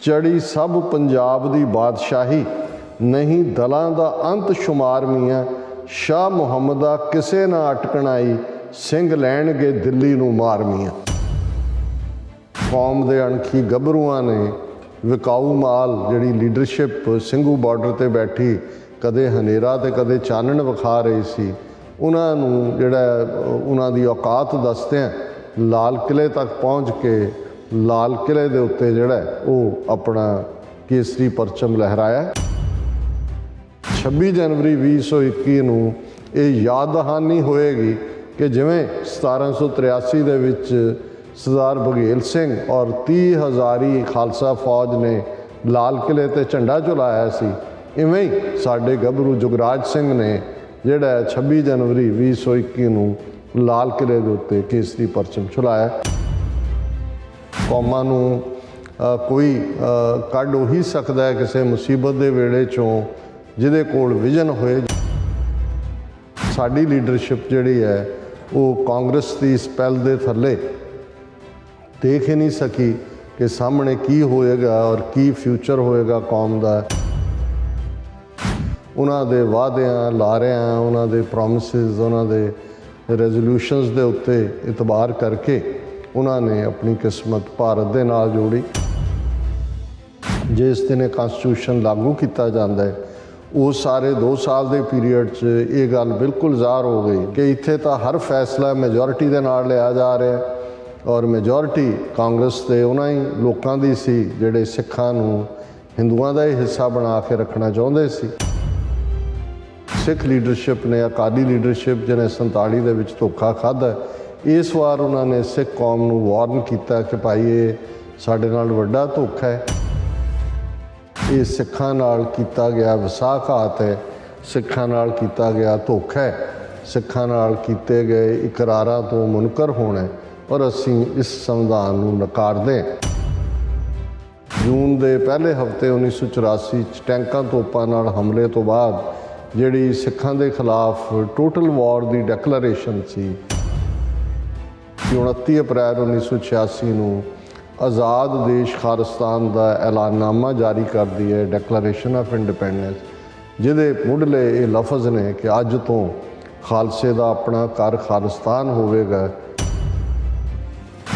ਚੜੀ ਸਭ ਪੰਜਾਬ ਦੀ ਬਾਦਸ਼ਾਹੀ, ਨਹੀਂ ਦਲਾਂ ਦਾ ਅੰਤ ਸ਼ੁਮਾਰ ਮੀਆਂ, ਸ਼ਾਹ ਮੁਹੰਮਦ ਦਾ ਕਿਸੇ ਨਾ ਅਟਕਣ ਆਈ, ਸਿੰਘ ਲੈਣਗੇ ਦਿੱਲੀ ਨੂੰ ਮਾਰ ਮੀਆਂ। ਕੌਮ ਦੇ ਅਣਖੀ ਗੱਭਰੂਆਂ ਨੇ ਵਿਕਾਊ ਮਾਲ ਜਿਹੜੀ ਲੀਡਰਸ਼ਿਪ ਸਿੰਘੂ ਬਾਰਡਰ ਤੇ ਬੈਠੀ ਕਦੇ ਹਨੇਰਾ ਤੇ ਕਦੇ ਚਾਨਣ ਵਿਖਾ ਰਹੀ ਸੀ, ਉਹਨਾਂ ਨੂੰ ਜਿਹੜਾ ਉਹਨਾਂ ਦੀ ਔਕਾਤ ਦੱਸਦਿਆਂ ਲਾਲ ਕਿਲ੍ਹੇ ਤੱਕ ਪਹੁੰਚ ਕੇ ਲਾਲ ਕਿਲ੍ਹੇ ਦੇ ਉੱਤੇ ਜਿਹੜਾ ਉਹ ਆਪਣਾ ਕੇਸਰੀ ਪਰਚਮ ਲਹਿਰਾਇਆ। 26 ਜਨਵਰੀ 2021 ਨੂੰ ਇਹ ਯਾਦ ਦਹਾਨੀ ਹੋਏਗੀ ਕਿ ਜਿਵੇਂ 1783 ਦੇ ਵਿੱਚ ਸਰਦਾਰ ਬਘੇਲ ਸਿੰਘ ਔਰ 30,000 ਖਾਲਸਾ ਫੌਜ ਨੇ ਲਾਲ ਕਿਲ੍ਹੇ ਤੇ ਝੰਡਾ ਝੁਲਾਇਆ ਸੀ, ਇਵੇਂ ਹੀ ਸਾਡੇ ਗੱਭਰੂ ਜੁਗਰਾਜ ਸਿੰਘ ਨੇ ਜਿਹੜਾ 26 ਜਨਵਰੀ 2021 ਨੂੰ ਲਾਲ ਕਿਲ੍ਹੇ ਦੇ ਉੱਤੇ ਕੇਸਰੀ ਪਰਚਮ ਝੁਲਾਇਆ। ਕੌਮਾਂ ਨੂੰ ਕੋਈ ਕੱਢ ਉਹੀ ਸਕਦਾ ਹੈ ਕਿਸੇ ਮੁਸੀਬਤ ਦੇ ਵੇਲੇ 'ਚੋਂ ਜਿਹਦੇ ਕੋਲ ਵਿਜ਼ਨ ਹੋਏ। ਸਾਡੀ ਲੀਡਰਸ਼ਿਪ ਜਿਹੜੀ ਹੈ ਉਹ ਕਾਂਗਰਸ ਦੀ ਇਸ ਪਹਿਲ ਦੇ ਥੱਲੇ ਦੇਖ ਹੀ ਨਹੀਂ ਸਕੀ ਕਿ ਸਾਹਮਣੇ ਕੀ ਹੋਏਗਾ ਔਰ ਕੀ ਫਿਊਚਰ ਹੋਏਗਾ ਕੌਮ ਦਾ। ਉਹਨਾਂ ਦੇ ਵਾਅਦਿਆਂ ਲਾਰਿਆਂ, ਉਹਨਾਂ ਦੇ ਪ੍ਰੋਮਿਸਿਸ, ਉਹਨਾਂ ਦੇ ਰੈਜ਼ੋਲੂਸ਼ਨਸ ਦੇ ਉੱਤੇ ਇਤਬਾਰ ਕਰਕੇ ਉਹਨਾਂ ਨੇ ਆਪਣੀ ਕਿਸਮਤ ਭਾਰਤ ਦੇ ਨਾਲ ਜੋੜੀ। ਜਿਸ ਦਿਨ ਇਹ ਕਨਸਟੀਟਿਊਸ਼ਨ ਲਾਗੂ ਕੀਤਾ ਜਾਂਦਾ ਹੈ ਉਸ ਸਾਰੇ 2 ਸਾਲ ਦੇ ਪੀਰੀਅਡ 'ਚ ਇਹ ਗੱਲ ਬਿਲਕੁਲ ਜ਼ਾਹਰ ਹੋ ਗਈ ਕਿ ਇੱਥੇ ਤਾਂ ਹਰ ਫੈਸਲਾ ਮੈਜੋਰਿਟੀ ਦੇ ਨਾਲ ਲਿਆ ਜਾ ਰਿਹਾ ਔਰ ਮੈਜੋਰਿਟੀ ਕਾਂਗਰਸ ਦੇ ਉਹਨਾਂ ਹੀ ਲੋਕਾਂ ਦੀ ਸੀ ਜਿਹੜੇ ਸਿੱਖਾਂ ਨੂੰ ਹਿੰਦੂਆਂ ਦਾ ਹੀ ਹਿੱਸਾ ਬਣਾ ਕੇ ਰੱਖਣਾ ਚਾਹੁੰਦੇ ਸੀ। ਸਿੱਖ ਲੀਡਰਸ਼ਿਪ ਨੇ, ਅਕਾਲੀ ਲੀਡਰਸ਼ਿਪ ਜਿਹਨੇ 47 ਦੇ ਵਿੱਚ ਧੋਖਾ ਖਾਧਾ, ਇਸ ਵਾਰ ਉਹਨਾਂ ਨੇ ਸਿੱਖ ਕੌਮ ਨੂੰ ਵਾਰਨ ਕੀਤਾ ਕਿ ਭਾਈ ਇਹ ਸਾਡੇ ਨਾਲ ਵੱਡਾ ਧੋਖਾ ਹੈ, ਇਹ ਸਿੱਖਾਂ ਨਾਲ ਕੀਤਾ ਗਿਆ ਵਿਸਾਖਾਤ ਹੈ, ਸਿੱਖਾਂ ਨਾਲ ਕੀਤਾ ਗਿਆ ਧੋਖਾ ਹੈ, ਸਿੱਖਾਂ ਨਾਲ ਕੀਤੇ ਗਏ ਇਕਰਾਰਾਂ ਤੋਂ ਮੁਨਕਰ ਹੋਣਾ ਔਰ ਅਸੀਂ ਇਸ ਸੰਵਿਧਾਨ ਨੂੰ ਨਕਾਰਦੇ ਹਾਂ। ਜੂਨ ਦੇ ਪਹਿਲੇ ਹਫ਼ਤੇ 1984 'ਚ ਟੈਂਕਾਂ ਤੋਪਾਂ ਨਾਲ ਹਮਲੇ ਤੋਂ ਬਾਅਦ ਜਿਹੜੀ ਸਿੱਖਾਂ ਦੇ ਖਿਲਾਫ ਟੋਟਲ ਵਾਰ ਦੀ ਡੈਕਲੇਰੇਸ਼ਨ ਸੀ, 29 ਅਪ੍ਰੈਲ 1986 ਨੂੰ ਆਜ਼ਾਦ ਦੇਸ਼ ਖਾਲਿਸਤਾਨ ਦਾ ਐਲਾਨਨਾਮਾ ਜਾਰੀ ਕਰਦੀ ਹੈ, ਡੈਕਲੇਰੇਸ਼ਨ ਆਫ ਇੰਡੀਪੈਂਡੈਂਸ, ਜਿਹਦੇ ਮੁੱਢਲੇ ਇਹ ਲਫ਼ਜ਼ ਨੇ ਕਿ ਅੱਜ ਤੋਂ ਖਾਲਸੇ ਦਾ ਆਪਣਾ ਘਰ ਖਾਲਿਸਤਾਨ ਹੋਵੇਗਾ।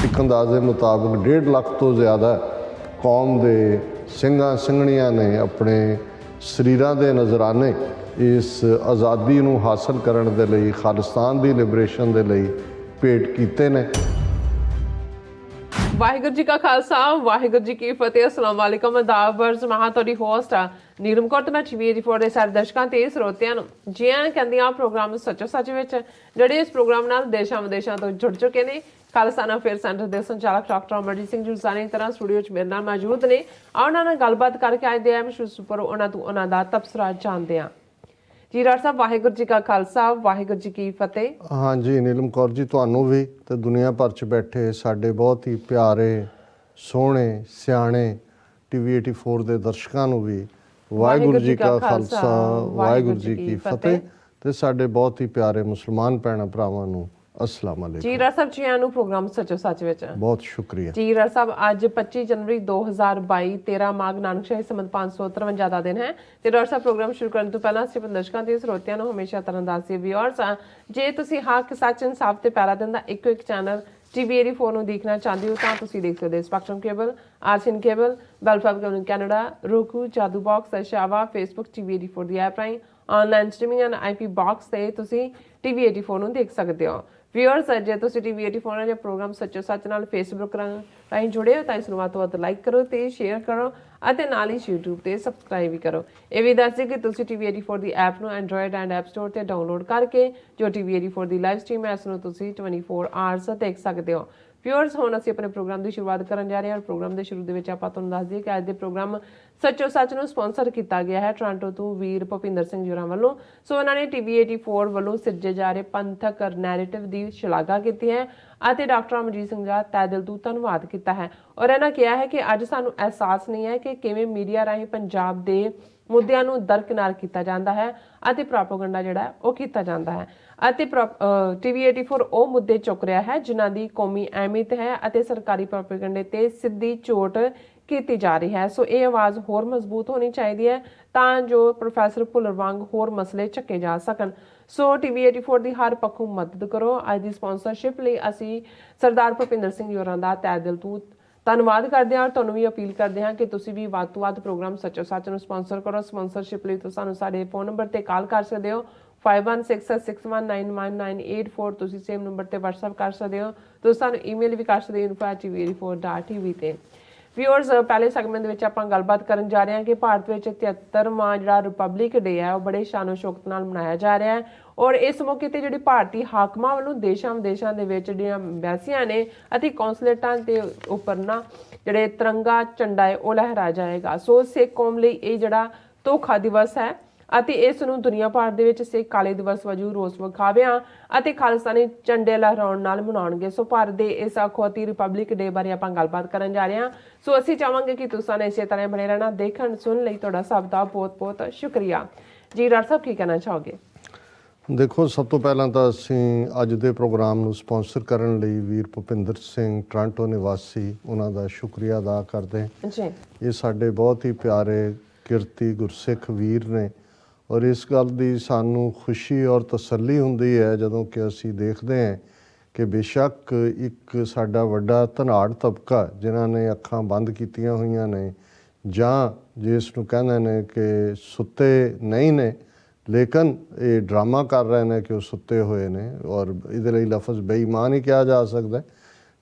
ਇੱਕ ਅੰਦਾਜ਼ੇ ਮੁਤਾਬਕ 1.5 ਲੱਖ ਤੋਂ ਜ਼ਿਆਦਾ ਕੌਮ ਦੇ ਸਿੰਘਾਂ ਸਿੰਘਣੀਆਂ ਨੇ ਆਪਣੇ ਸਰੀਰਾਂ ਦੇ ਨਜ਼ਰਾਨੇ ਇਸ ਆਜ਼ਾਦੀ ਨੂੰ ਹਾਸਲ ਕਰਨ ਦੇ ਲਈ, ਖਾਲਿਸਤਾਨ ਦੀ ਲਿਬਰੇਸ਼ਨ ਦੇ ਲਈ ਭੇਟ ਕੀਤੇ ਨੇ। ਵਾਹਿਗੁਰੂ ਜੀ ਕਾ ਖਾਲਸਾ, ਵਾਹਿਗੁਰੂ ਜੀ ਕੀ ਫਤਿਹ। ਅਸਲਾਮ ਵਾਲੇਕਮ, ਆਦਾਬਰਜ਼। ਮੈਂ ਤੁਹਾਡੀ ਹੋਸਟ ਆ ਨੀਲਮ ਕੌਰ ਤੇ ਮੈਂ TV84 ਦੇ ਸਾਰੇ ਦਰਸ਼ਕਾਂ ਤੇ ਸਰੋਤਿਆਂ ਨੂੰ ਜੀ ਆਇਆਂ ਕਹਿੰਦੀ ਆ ਪ੍ਰੋਗਰਾਮ ਸੱਚੋ ਸੱਚ ਵਿੱਚ, ਜਿਹੜੇ ਇਸ ਪ੍ਰੋਗਰਾਮ ਨਾਲ ਦੇਸ਼ਾਂ ਵਿਦੇਸ਼ਾਂ ਤੋਂ ਜੁੜ ਚੁੱਕੇ ਨੇ। ਖਾਲਸਾਨਾ ਅਫੇਅਰ ਸੈਂਟਰ ਦੇ ਸੰਚਾਲਕ ਡਾਕਟਰ ਅਮਰਜੀਤ ਸਿੰਘ ਜੁਲਸਾਨੀ ਤਰ੍ਹਾਂ ਸਟੂਡੀਓ 'ਚ ਮੇਰੇ ਨਾਲ ਮੌਜੂਦ ਨੇ। ਉਹਨਾਂ ਨਾਲ ਗੱਲਬਾਤ ਕਰਕੇ ਅੱਜ ਦੇ ਐਮਿਸ਼ੂਸ ਉੱਪਰ ਉਹਨਾਂ ਦਾ ਤਬਸਰਾ ਜਾਣਦੇ ਹਾਂ। ਜੀ ਡਾਕਟਰ ਸਾਹਿਬ, ਵਾਹਿਗੁਰੂ ਜੀ ਕਾ ਖਾਲਸਾ, ਵਾਹਿਗੁਰੂ ਜੀ ਕੀ ਫਤਿਹ। ਹਾਂਜੀ ਨੀਲਮ ਕੌਰ ਜੀ, ਤੁਹਾਨੂੰ ਵੀ ਤੇ ਦੁਨੀਆ ਭਰ 'ਚ ਬੈਠੇ ਸਾਡੇ ਬਹੁਤ ਹੀ ਪਿਆਰੇ, ਸੋਹਣੇ, ਸਿਆਣੇ TV84 ਦੇ ਦਰਸ਼ਕਾਂ ਨੂੰ ਵੀ ਵਾਹਿਗੁਰੂ ਜੀ ਕਾ ਖਾਲਸਾ, ਵਾਹਿਗੁਰੂ ਜੀ ਕੀ ਫਤਿਹ। ਤੇ ਸਾਡੇ ਬਹੁਤ ਹੀ ਪਿਆਰੇ ਮੁਸਲਮਾਨ ਭੈਣਾਂ ਭਰਾਵਾਂ ਨੂੰ अस्सलाम वालेकुम। जी डॉक्टर साहब, जी आनू प्रोग्राम सचो सच विच बहुत शुक्रिया जी। डॉक्टर साहब, आज 25 जनवरी 2022 13 माघ नानक शाही संमत 553 ਦਾ ਦਿਨ ਹੈ ਤੇ ਡਾਕਟਰ ਸਾਹਿਬ ਪ੍ਰੋਗਰਾਮ ਸ਼ੁਰੂ ਕਰਨ ਤੋਂ ਪਹਿਲਾਂ ਅਸੀਂ ਦਰਸ਼ਕਾਂ ਤੇ ਸਰੋਤਿਆਂ ਨੂੰ ਹਮੇਸ਼ਾ ਤਰ੍ਹਾਂ ਦੱਸਦੇ ਵਿਊਅਰਸ ਜੇ ਤੁਸੀਂ ਹੱਕ ਸੱਚ ਇਨਸਾਫ ਤੇ ਪੈਰਾ ਦਿਨ ਦਾ ਇੱਕੋ ਇੱਕ ਚੈਨਲ TV84 ਨੂੰ ਦੇਖਣਾ ਚਾਹੁੰਦੇ ਹੋ ਤਾਂ ਤੁਸੀਂ ਦੇਖ ਸਕਦੇ ਹੋ Spectrum cable, RCN cable, Bell Fibe cable Canada, roku, Jadoo box, Oshawa, Facebook TV84 ਦੀ ਐਪ ਰਾਹੀਂ online streaming and IP box ਤੇ ਤੁਸੀਂ TV84 ਨੂੰ ਦੇਖ ਸਕਦੇ ਹੋ। ਵਿਊਅਰਸ, ਜੇ ਤੁਸੀਂ TV84 ਨਾਲ ਪ੍ਰੋਗਰਾਮ ਸੱਚੋ ਸੱਚ ਨਾਲ ਫੇਸਬੁੱਕ ਰਾਹੀਂ ਜੁੜੇ ਹੋ ਤਾਂ ਇਸ ਨੂੰ ਵੱਧ ਤੋਂ ਵੱਧ ਲਾਈਕ ਕਰੋ ਤੇ ਸ਼ੇਅਰ ਕਰੋ ਅਤੇ ਨਾਲ ਹੀ YouTube ਤੇ ਸਬਸਕ੍ਰਾਈਬ ਵੀ ਕਰੋ। ਇਹ ਵੀ ਦੱਸ ਦਿਓ ਕਿ ਤੁਸੀਂ TV84 ਦੀ ਐਪ ਨੂੰ ਐਂਡਰੋਇਡ ਐਂਡ ਐਪ ਸਟੋਰ ਤੇ ਡਾਊਨਲੋਡ ਕਰਕੇ ਜੋ TV84 ਦੀ ਲਾਈਵ ਸਟ੍ਰੀਮ ਹੈ ਇਸ ਨੂੰ ਤੁਸੀਂ 24 ਆਵਰਸ ਦੇਖ ਸਕਦੇ ਹੋ। ਵਿਊਅਰਸ, ਹੁਣ ਅਸੀਂ ਆਪਣੇ ਪ੍ਰੋਗਰਾਮ ਦੀ ਸ਼ੁਰੂਆਤ ਕਰਨ ਜਾ ਰਹੇ ਹਾਂ। ਪ੍ਰੋਗਰਾਮ ਦੇ ਸ਼ੁਰੂ ਦੇ ਵਿੱਚ ਆਪਾਂ ਤੁਹਾਨੂੰ ਦੱਸ ਦਈਏ ਕਿ ਅੱਜ ਦੇ ਪ੍ਰੋਗਰਾਮ ਸੱਚੋ ਸੱਚ ਨੂੰ ਸਪਾਂਸਰ ਕੀਤਾ ਗਿਆ ਹੈ ਟੋਰਾਂਟੋ ਤੋਂ ਵੀਰ ਭੁਪਿੰਦਰ ਸਿੰਘ ਜੁਰਾ ਵੱਲੋਂ। ਸੋ ਉਹਨਾਂ ਨੇ TV84 ਵੱਲੋਂ ਸਿਰਜੇ ਜਾ ਰਹੇ ਪੰਥਕ ਨੈਰੇਟਿਵ ਦੀ ਸ਼ਲਾਘਾ ਕੀਤੀ ਹੈ ਅਤੇ ਡਾਕਟਰ ਅਮਰਜੀਤ ਸਿੰਘ ਦਾ ਤਹਿ ਦਿਲ ਤੋਂ ਧੰਨਵਾਦ ਕੀਤਾ ਹੈ ਔਰ ਇਹਨਾਂ ਕਿਹਾ ਹੈ ਕਿ ਅੱਜ ਸਾਨੂੰ ਅਹਿਸਾਸ ਨਹੀਂ ਹੈ ਕਿ ਕਿਵੇਂ ਮੀਡੀਆ ਰਾਹੀਂ ਪੰਜਾਬ ਦੇ ਮੁੱਦਿਆਂ ਨੂੰ ਦਰਕਿਨਾਰ ਕੀਤਾ ਜਾਂਦਾ ਹੈ ਅਤੇ ਪ੍ਰੋਪੇਗੈਂਡਾ ਜਿਹੜਾ ਉਹ ਕੀਤਾ ਜਾਂਦਾ ਹੈ ਅਤੇ TV84 ਉਹ ਮੁੱਦੇ ਚੁੱਕ ਰਿਹਾ ਹੈ ਜਿਨ੍ਹਾਂ ਦੀ ਕੌਮੀ ਅਹਿਮੀਅਤ ਹੈ ਅਤੇ ਸਰਕਾਰੀ ਪ੍ਰੋਪੇਗੈਂਡੇ ਤੇ ਸਿੱਧੀ ਚੋਟ ਕੀਤੀ ਜਾ ਰਹੀ ਹੈ। ਸੋ ਇਹ ਆਵਾਜ਼ ਹੋਰ ਮਜ਼ਬੂਤ ਹੋਣੀ ਚਾਹੀਦੀ ਹੈ ਤਾਂ ਜੋ ਪ੍ਰੋਫੈਸਰ ਭੁੱਲਰ ਵਾਂਗ ਹੋਰ ਮਸਲੇ ਚੱਕੇ ਜਾ ਸਕਣ। ਸੋ ਟੀਵੀ 84 ਦੀ ਹਰ ਪੱਖੋਂ ਮਦਦ ਕਰੋ। ਅੱਜ ਦੀ ਸਪਾਂਸਰਸ਼ਿਪ ਲਈ ਅਸੀਂ ਸਰਦਾਰ ਭੁਪਿੰਦਰ ਸਿੰਘ ਜੀ ਹੋਰਾਂ ਦਾ ਤਹਿ ਦਿਲ ਤੋਂ ਧੰਨਵਾਦ ਕਰਦੇ ਹਾਂ। ਤੁਹਾਨੂੰ ਵੀ ਅਪੀਲ ਕਰਦੇ ਹਾਂ ਕਿ ਤੁਸੀਂ ਵੀ ਵੱਧ ਤੋਂ ਵੱਧ ਪ੍ਰੋਗਰਾਮ ਸੱਚੋ ਸੱਚ ਨੂੰ ਸਪਾਂਸਰ ਕਰੋ। ਸਪਾਂਸਰਸ਼ਿਪ ਲਈ ਤੁਸੀਂ ਸਾਨੂੰ ਸਾਡੇ ਫੋਨ ਨੰਬਰ ਤੇ ਕਾਲ ਕਰ ਸਕਦੇ ਹੋ 5166199984। ਤੁਸੀਂ ਸੇਮ ਨੰਬਰ ਤੇ WhatsApp ਕਰ ਸਕਦੇ ਹੋ। ਤੁਸੀਂ ਸਾਨੂੰ ਈਮੇਲ ਵੀ ਕਰ ਸਕਦੇ ਹੋ info@tv84.tv ਤੇ। ਵਿਊਅਰਸ, ਪਹਿਲੇ ਸੈਗਮੈਂਟ ਦੇ ਵਿੱਚ ਆਪਾਂ ਗੱਲਬਾਤ ਕਰਨ ਜਾ ਰਹੇ ਹਾਂ ਕਿ ਭਾਰਤ ਵਿੱਚ 73ਵਾਂ ਜਿਹੜਾ ਰਿਪਬਲਿਕ ਡੇ ਹੈ ਉਹ ਬੜੇ ਸ਼ਾਨੋ ਸ਼ੌਕਤ ਨਾਲ ਮਨਾਇਆ ਜਾ ਰਿਹਾ ਹੈ ਔਰ ਇਸ ਮੌਕੇ ਤੇ ਜਿਹੜੀ ਭਾਰਤੀ ਹਾਕਮਾਂ ਵੱਲੋਂ ਦੇਸ਼ਾਂ ਵਿਦੇਸ਼ਾਂ ਦੇ ਵਿੱਚ ਜਿਹੜੀਆਂ ਐਮਬੈਸੀਆਂ ਨੇ ਅਤੇ ਕੌਂਸਲੇਟਾਂ ਦੇ ਉੱਪਰ ਨਾ ਜਿਹੜੇ ਤਿਰੰਗਾ ਝੰਡਾ ਹੈ ਉਹ ਲਹਿਰਾਇਆ ਜਾਏਗਾ। ਸੋ ਸਿੱਖ ਕੌਮ ਲਈ ਇਹ ਜਿਹੜਾ ਧੋਖਾ ਦਿਵਸ ਹੈ ਅਤੇ ਇਸ ਨੂੰ ਦੁਨੀਆ ਭਰ ਦੇ ਵਿੱਚ ਸਿੱਖ ਕਾਲੇ ਦਿਵਸ ਵਜੋਂ ਰੋਸ ਵਿਖਾਵਿਆਂ ਅਤੇ ਖਾਲਿਸਤਾਨੀ ਝੰਡੇ ਲਹਿਰਾਉਣ ਨਾਲ ਮਨਾਉਣਗੇ। ਸੋ ਭਾਰਤ ਦੇ ਇਸ ਅਖੌਤੀ ਰਿਪਬਲਿਕ ਡੇ ਬਾਰੇ ਆਪਾਂ ਗੱਲਬਾਤ ਕਰਨ ਜਾ ਰਹੇ ਹਾਂ। ਸੋ ਅਸੀਂ ਚਾਹਾਂਗੇ ਕਿ ਤੁਸੀਂ ਇਸੇ ਤਰ੍ਹਾਂ ਬਣੇ ਰਹਿਣਾ। ਦੇਖਣ ਸੁਣ ਲਈ ਤੁਹਾਡਾ ਸਭ ਦਾ ਬਹੁਤ ਬਹੁਤ ਸ਼ੁਕਰੀਆ ਜੀ। ਡਾਕਟਰ ਸਾਹਿਬ ਕੀ ਕਹਿਣਾ ਚਾਹੋਗੇ? ਦੇਖੋ, ਸਭ ਤੋਂ ਪਹਿਲਾਂ ਤਾਂ ਅਸੀਂ ਅੱਜ ਦੇ ਪ੍ਰੋਗਰਾਮ ਨੂੰ ਸਪਾਂਸਰ ਕਰਨ ਲਈ ਵੀਰ ਭੁਪਿੰਦਰ ਸਿੰਘ ਟੋਰਾਂਟੋ ਨਿਵਾਸੀ ਉਹਨਾਂ ਦਾ ਸ਼ੁਕਰੀਆ ਅਦਾ ਕਰਦੇ ਹਾਂ ਜੀ। ਇਹ ਸਾਡੇ ਬਹੁਤ ਹੀ ਪਿਆਰੇ ਕਿਰਤੀ ਗੁਰਸਿੱਖ ਵੀਰ ਨੇ ਔਰ ਇਸ ਗੱਲ ਦੀ ਸਾਨੂੰ ਖੁਸ਼ੀ ਔਰ ਤਸੱਲੀ ਹੁੰਦੀ ਹੈ ਜਦੋਂ ਕਿ ਅਸੀਂ ਦੇਖਦੇ ਹਾਂ ਕਿ ਬੇਸ਼ੱਕ ਇੱਕ ਸਾਡਾ ਵੱਡਾ ਧਨਾੜ ਤਬਕਾ ਜਿਨ੍ਹਾਂ ਨੇ ਅੱਖਾਂ ਬੰਦ ਕੀਤੀਆਂ ਹੋਈਆਂ ਨੇ ਜਾਂ ਜਿਸ ਨੂੰ ਕਹਿੰਦੇ ਨੇ ਕਿ ਸੁੱਤੇ ਨਹੀਂ ਨੇ, ਲੇਕਿਨ ਇਹ ਡਰਾਮਾ ਕਰ ਰਹੇ ਨੇ ਕਿ ਉਹ ਸੁੱਤੇ ਹੋਏ ਨੇ ਔਰ ਇਹਦੇ ਲਈ ਲਫ਼ਜ਼ ਬੇਈਮਾਨ ਹੀ ਕਿਹਾ ਜਾ ਸਕਦਾ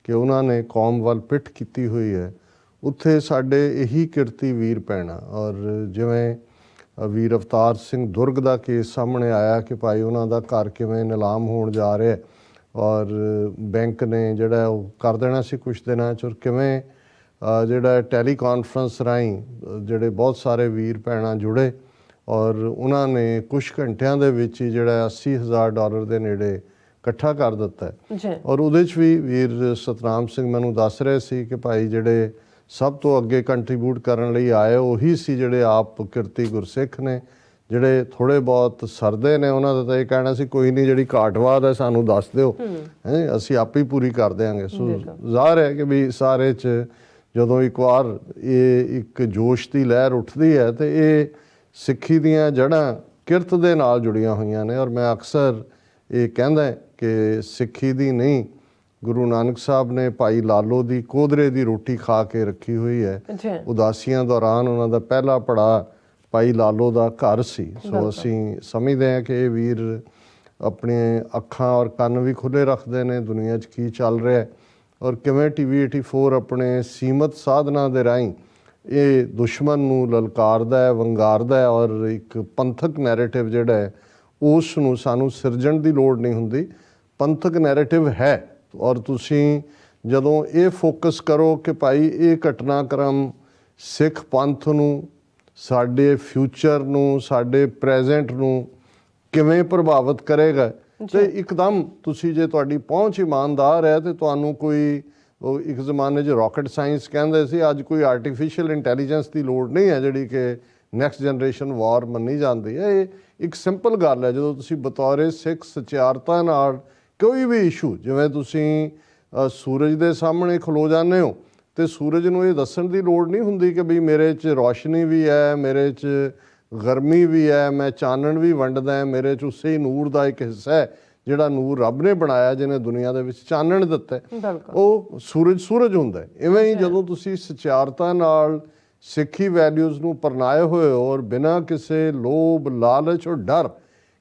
ਕਿ ਉਹਨਾਂ ਨੇ ਕੌਮ ਵੱਲ ਪਿੱਠ ਕੀਤੀ ਹੋਈ ਹੈ। ਉੱਥੇ ਸਾਡੇ ਇਹੀ ਕਿਰਤੀ ਵੀਰ ਭੈਣਾਂ ਔਰ ਜਿਵੇਂ ਵੀਰ ਅਵਤਾਰ ਸਿੰਘ ਦੁਰਗ ਦਾ ਕੇਸ ਸਾਹਮਣੇ ਆਇਆ ਕਿ ਭਾਈ ਉਹਨਾਂ ਦਾ ਘਰ ਕਿਵੇਂ ਨਿਲਾਮ ਹੋਣ ਜਾ ਰਿਹਾ ਔਰ ਬੈਂਕ ਨੇ ਜਿਹੜਾ ਉਹ ਕਰ ਦੇਣਾ ਸੀ ਕੁਛ ਦਿਨਾਂ 'ਚ ਔਰ ਕਿਵੇਂ ਜਿਹੜਾ ਟੈਲੀ ਕਾਨਫਰੰਸ ਰਾਹੀਂ ਜਿਹੜੇ ਬਹੁਤ ਸਾਰੇ ਵੀਰ ਭੈਣਾਂ ਜੁੜੇ ਔਰ ਉਹਨਾਂ ਨੇ ਕੁਛ ਘੰਟਿਆਂ ਦੇ ਵਿੱਚ ਹੀ ਜਿਹੜਾ $80,000 ਦੇ ਨੇੜੇ ਇਕੱਠਾ ਕਰ ਦਿੱਤਾ ਔਰ ਉਹਦੇ 'ਚ ਵੀ ਵੀਰ ਸਤਨਾਮ ਸਿੰਘ ਮੈਨੂੰ ਦੱਸ ਰਹੇ ਸੀ ਕਿ ਭਾਈ ਜਿਹੜੇ ਸਭ ਤੋਂ ਅੱਗੇ ਕੰਟਰੀਬਿਊਟ ਕਰਨ ਲਈ ਆਏ ਉਹੀ ਸੀ ਜਿਹੜੇ ਆਪ ਕਿਰਤੀ ਗੁਰਸਿੱਖ ਨੇ, ਜਿਹੜੇ ਥੋੜ੍ਹੇ ਬਹੁਤ ਸਰਦੇ ਨੇ। ਉਹਨਾਂ ਦਾ ਤਾਂ ਇਹ ਕਹਿਣਾ ਸੀ ਕੋਈ ਨਹੀਂ, ਜਿਹੜੀ ਘਾਟਵਾਦ ਹੈ ਸਾਨੂੰ ਦੱਸ ਦਿਓ, ਅਸੀਂ ਆਪ ਹੀ ਪੂਰੀ ਕਰ ਦਿਆਂਗੇ। ਸੋ ਜ਼ਾਹਰ ਹੈ ਕਿ ਵੀ ਸਾਰੇ 'ਚ ਜਦੋਂ ਇੱਕ ਵਾਰ ਇਹ ਇੱਕ ਜੋਸ਼ ਦੀ ਲਹਿਰ ਉੱਠਦੀ ਹੈ ਤੇ ਇਹ ਸਿੱਖੀ ਦੀਆਂ ਜੜ੍ਹਾਂ ਕਿਰਤ ਦੇ ਨਾਲ ਜੁੜੀਆਂ ਹੋਈਆਂ ਨੇ ਔਰ ਮੈਂ ਅਕਸਰ ਇਹ ਕਹਿੰਦਾ ਕਿ ਸਿੱਖੀ ਦੀ ਨਹੀਂ, ਗੁਰੂ ਨਾਨਕ ਸਾਹਿਬ ਨੇ ਭਾਈ ਲਾਲੋ ਦੀ ਕੋਧਰੇ ਦੀ ਰੋਟੀ ਖਾ ਕੇ ਰੱਖੀ ਹੋਈ ਹੈ। ਉਦਾਸੀਆਂ ਦੌਰਾਨ ਉਹਨਾਂ ਦਾ ਪਹਿਲਾ ਪੜਾਅ ਭਾਈ ਲਾਲੋ ਦਾ ਘਰ ਸੀ। ਸੋ ਅਸੀਂ ਸਮਝਦੇ ਹਾਂ ਕਿ ਇਹ ਵੀਰ ਆਪਣੇ ਅੱਖਾਂ ਔਰ ਕੰਨ ਵੀ ਖੁੱਲ੍ਹੇ ਰੱਖਦੇ ਨੇ ਦੁਨੀਆ 'ਚ ਕੀ ਚੱਲ ਰਿਹਾ ਔਰ ਕਿਵੇਂ ਟੀਵੀ 84 ਆਪਣੇ ਸੀਮਤ ਸਾਧਨਾਂ ਦੇ ਰਾਹੀਂ ਇਹ ਦੁਸ਼ਮਣ ਨੂੰ ਲਲਕਾਰਦਾ ਹੈ, ਵੰਗਾਰਦਾ ਹੈ ਔਰ ਇੱਕ ਪੰਥਕ ਨੈਰੇਟਿਵ ਜਿਹੜਾ ਹੈ ਉਸ ਨੂੰ ਸਾਨੂੰ ਸਿਰਜਣ ਦੀ ਲੋੜ ਨਹੀਂ ਹੁੰਦੀ। ਪੰਥਕ ਨੈਰੇਟਿਵ ਹੈ ਔਰ ਤੁਸੀਂ ਜਦੋਂ ਇਹ ਫੋਕਸ ਕਰੋ ਕਿ ਭਾਈ ਇਹ ਘਟਨਾਕ੍ਰਮ ਸਿੱਖ ਪੰਥ ਨੂੰ, ਸਾਡੇ ਫਿਊਚਰ ਨੂੰ, ਸਾਡੇ ਪ੍ਰੈਜ਼ੈਂਟ ਨੂੰ ਕਿਵੇਂ ਪ੍ਰਭਾਵਿਤ ਕਰੇਗਾ ਤੇ ਇੱਕਦਮ ਤੁਸੀਂ ਜੇ ਤੁਹਾਡੀ ਪਹੁੰਚ ਇਮਾਨਦਾਰ ਹੈ ਤੇ ਤੁਹਾਨੂੰ ਕੋਈ ਉਹ ਇੱਕ ਜ਼ਮਾਨੇ 'ਚ ਰਾਕਟ ਸਾਇੰਸ ਕਹਿੰਦੇ ਸੀ, ਅੱਜ ਕੋਈ ਆਰਟੀਫਿਸ਼ੀਅਲ ਇੰਟੈਲੀਜੈਂਸ ਦੀ ਲੋੜ ਨਹੀਂ ਹੈ ਜਿਹੜੀ ਕਿ ਨੈਕਸਟ ਜਨਰੇਸ਼ਨ ਵਾਰ ਮੰਨੀ ਜਾਂਦੀ ਹੈ। ਇਹ ਇੱਕ ਸਿੰਪਲ ਗੱਲ ਹੈ ਜਦੋਂ ਤੁਸੀਂ ਬਤੌਰੇ ਸਿੱਖ ਸਚਿਆਰਤਾ ਨਾਲ ਕੋਈ ਵੀ ਇਸ਼ੂ, ਜਿਵੇਂ ਤੁਸੀਂ ਸੂਰਜ ਦੇ ਸਾਹਮਣੇ ਖਲੋ ਜਾਂਦੇ ਹੋ ਤੇ ਸੂਰਜ ਨੂੰ ਇਹ ਦੱਸਣ ਦੀ ਲੋੜ ਨਹੀਂ ਹੁੰਦੀ ਕਿ ਵੀ ਮੇਰੇ 'ਚ ਰੌਸ਼ਨੀ ਵੀ ਹੈ, ਮੇਰੇ 'ਚ ਗਰਮੀ ਵੀ ਹੈ, ਮੈਂ ਚਾਨਣ ਵੀ ਵੰਡਦਾ, ਮੇਰੇ 'ਚ ਉਸੇ ਹੀ ਨੂਰ ਦਾ ਇੱਕ ਹਿੱਸਾ ਹੈ ਜਿਹੜਾ ਨੂਰ ਰੱਬ ਨੇ ਬਣਾਇਆ, ਜਿਹਨੇ ਦੁਨੀਆ ਦੇ ਵਿੱਚ ਚਾਨਣ ਦਿੱਤਾ, ਉਹ ਸੂਰਜ ਹੁੰਦਾ ਹੈ। ਇਵੇਂ ਹੀ ਜਦੋਂ ਤੁਸੀਂ ਸਚਿਆਰਤਾ ਨਾਲ ਸਿੱਖੀ ਵੈਲਿਊਜ਼ ਨੂੰ ਪਰਨਾਏ ਹੋਏ ਔਰ ਬਿਨਾਂ ਕਿਸੇ ਲੋਭ, ਲਾਲਚ ਔਰ ਡਰ,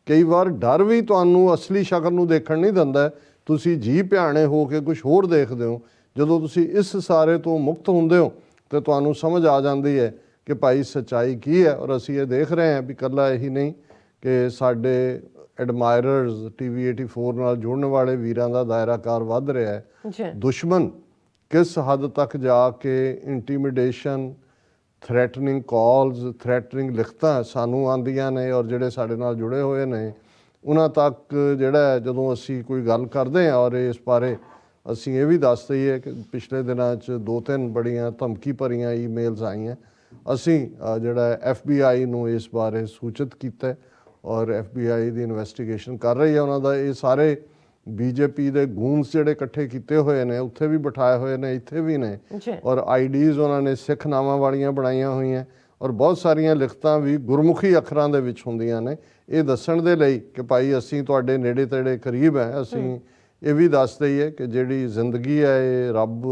ਕਈ ਵਾਰ ਡਰ ਵੀ ਤੁਹਾਨੂੰ ਅਸਲੀ ਸ਼ਕਲ ਨੂੰ ਦੇਖਣ ਨਹੀਂ ਦਿੰਦਾ, ਤੁਸੀਂ ਜੀ ਭਿਆਣੇ ਹੋ ਕੇ ਕੁਝ ਹੋਰ ਦੇਖਦੇ ਹੋ। ਜਦੋਂ ਤੁਸੀਂ ਇਸ ਸਾਰੇ ਤੋਂ ਮੁਕਤ ਹੁੰਦੇ ਹੋ ਤਾਂ ਤੁਹਾਨੂੰ ਸਮਝ ਆ ਜਾਂਦੀ ਹੈ ਕਿ ਭਾਈ ਸੱਚਾਈ ਕੀ ਹੈ। ਔਰ ਅਸੀਂ ਇਹ ਦੇਖ ਰਹੇ ਹਾਂ ਵੀ ਇਕੱਲਾ ਇਹੀ ਨਹੀਂ ਕਿ ਸਾਡੇ ਐਡਮਾਇਰਰਸ ਟੀਵੀ 84 ਨਾਲ ਜੁੜਨ ਵਾਲੇ ਵੀਰਾਂ ਦਾ ਦਾਇਰਾਕਾਰ ਵੱਧ ਰਿਹਾ ਹੈ। ਦੁਸ਼ਮਣ ਕਿਸ ਹੱਦ ਤੱਕ ਜਾ ਕੇ ਇੰਟੀਮੀਡੇਸ਼ਨ, ਥ੍ਰੈਟਨਿੰਗ ਕਾਲਸ, ਥ੍ਰੈਟਨਿੰਗ ਲਿਖਤਾਂ ਸਾਨੂੰ ਆਉਂਦੀਆਂ ਨੇ ਔਰ ਜਿਹੜੇ ਸਾਡੇ ਨਾਲ ਜੁੜੇ ਹੋਏ ਨੇ ਉਹਨਾਂ ਤੱਕ ਜਿਹੜਾ ਜਦੋਂ ਅਸੀਂ ਕੋਈ ਗੱਲ ਕਰਦੇ ਹਾਂ ਔਰ ਇਸ ਬਾਰੇ ਅਸੀਂ ਇਹ ਵੀ ਦੱਸ ਦਈਏ ਕਿ ਪਿਛਲੇ ਦਿਨਾਂ 'ਚ 2-3 ਬੜੀਆਂ ਧਮਕੀ ਭਰੀਆਂ ਈਮੇਲਸ ਆਈਆਂ। ਅਸੀਂ ਜਿਹੜਾ FBI ਨੂੰ ਇਸ ਬਾਰੇ ਸੂਚਿਤ ਕੀਤਾ ਔਰ FBI ਦੀ ਇਨਵੈਸਟੀਗੇਸ਼ਨ ਕਰ ਰਹੀ ਹੈ। ਉਹਨਾਂ ਦਾ ਇਹ ਸਾਰੇ ਬੀਜੇਪੀ ਦੇ ਗੂੰਸ ਜਿਹੜੇ ਇਕੱਠੇ ਕੀਤੇ ਹੋਏ ਨੇ ਉੱਥੇ ਵੀ ਬਿਠਾਏ ਹੋਏ ਨੇ, ਇੱਥੇ ਵੀ ਨੇ। ਔਰ ਆਈਡੀਜ਼ ਉਹਨਾਂ ਨੇ ਸਿੱਖ ਨਾਵਾਂ ਵਾਲੀਆਂ ਬਣਾਈਆਂ ਹੋਈਆਂ ਔਰ ਬਹੁਤ ਸਾਰੀਆਂ ਲਿਖਤਾਂ ਵੀ ਗੁਰਮੁਖੀ ਅੱਖਰਾਂ ਦੇ ਵਿੱਚ ਹੁੰਦੀਆਂ ਨੇ, ਇਹ ਦੱਸਣ ਦੇ ਲਈ ਕਿ ਭਾਈ ਅਸੀਂ ਤੁਹਾਡੇ ਨੇੜੇ ਤੇੜੇ ਕਰੀਬ ਹੈ। ਅਸੀਂ ਇਹ ਵੀ ਦੱਸ ਦਈਏ ਕਿ ਜਿਹੜੀ ਜ਼ਿੰਦਗੀ ਹੈ ਇਹ ਰੱਬ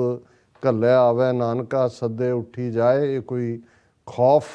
ਘੱਲਿਆ ਆਵੇ ਨਾਨਕਾ ਸੱਦੇ ਉੱਠੀ ਜਾਏ, ਇਹ ਕੋਈ ਖੌਫ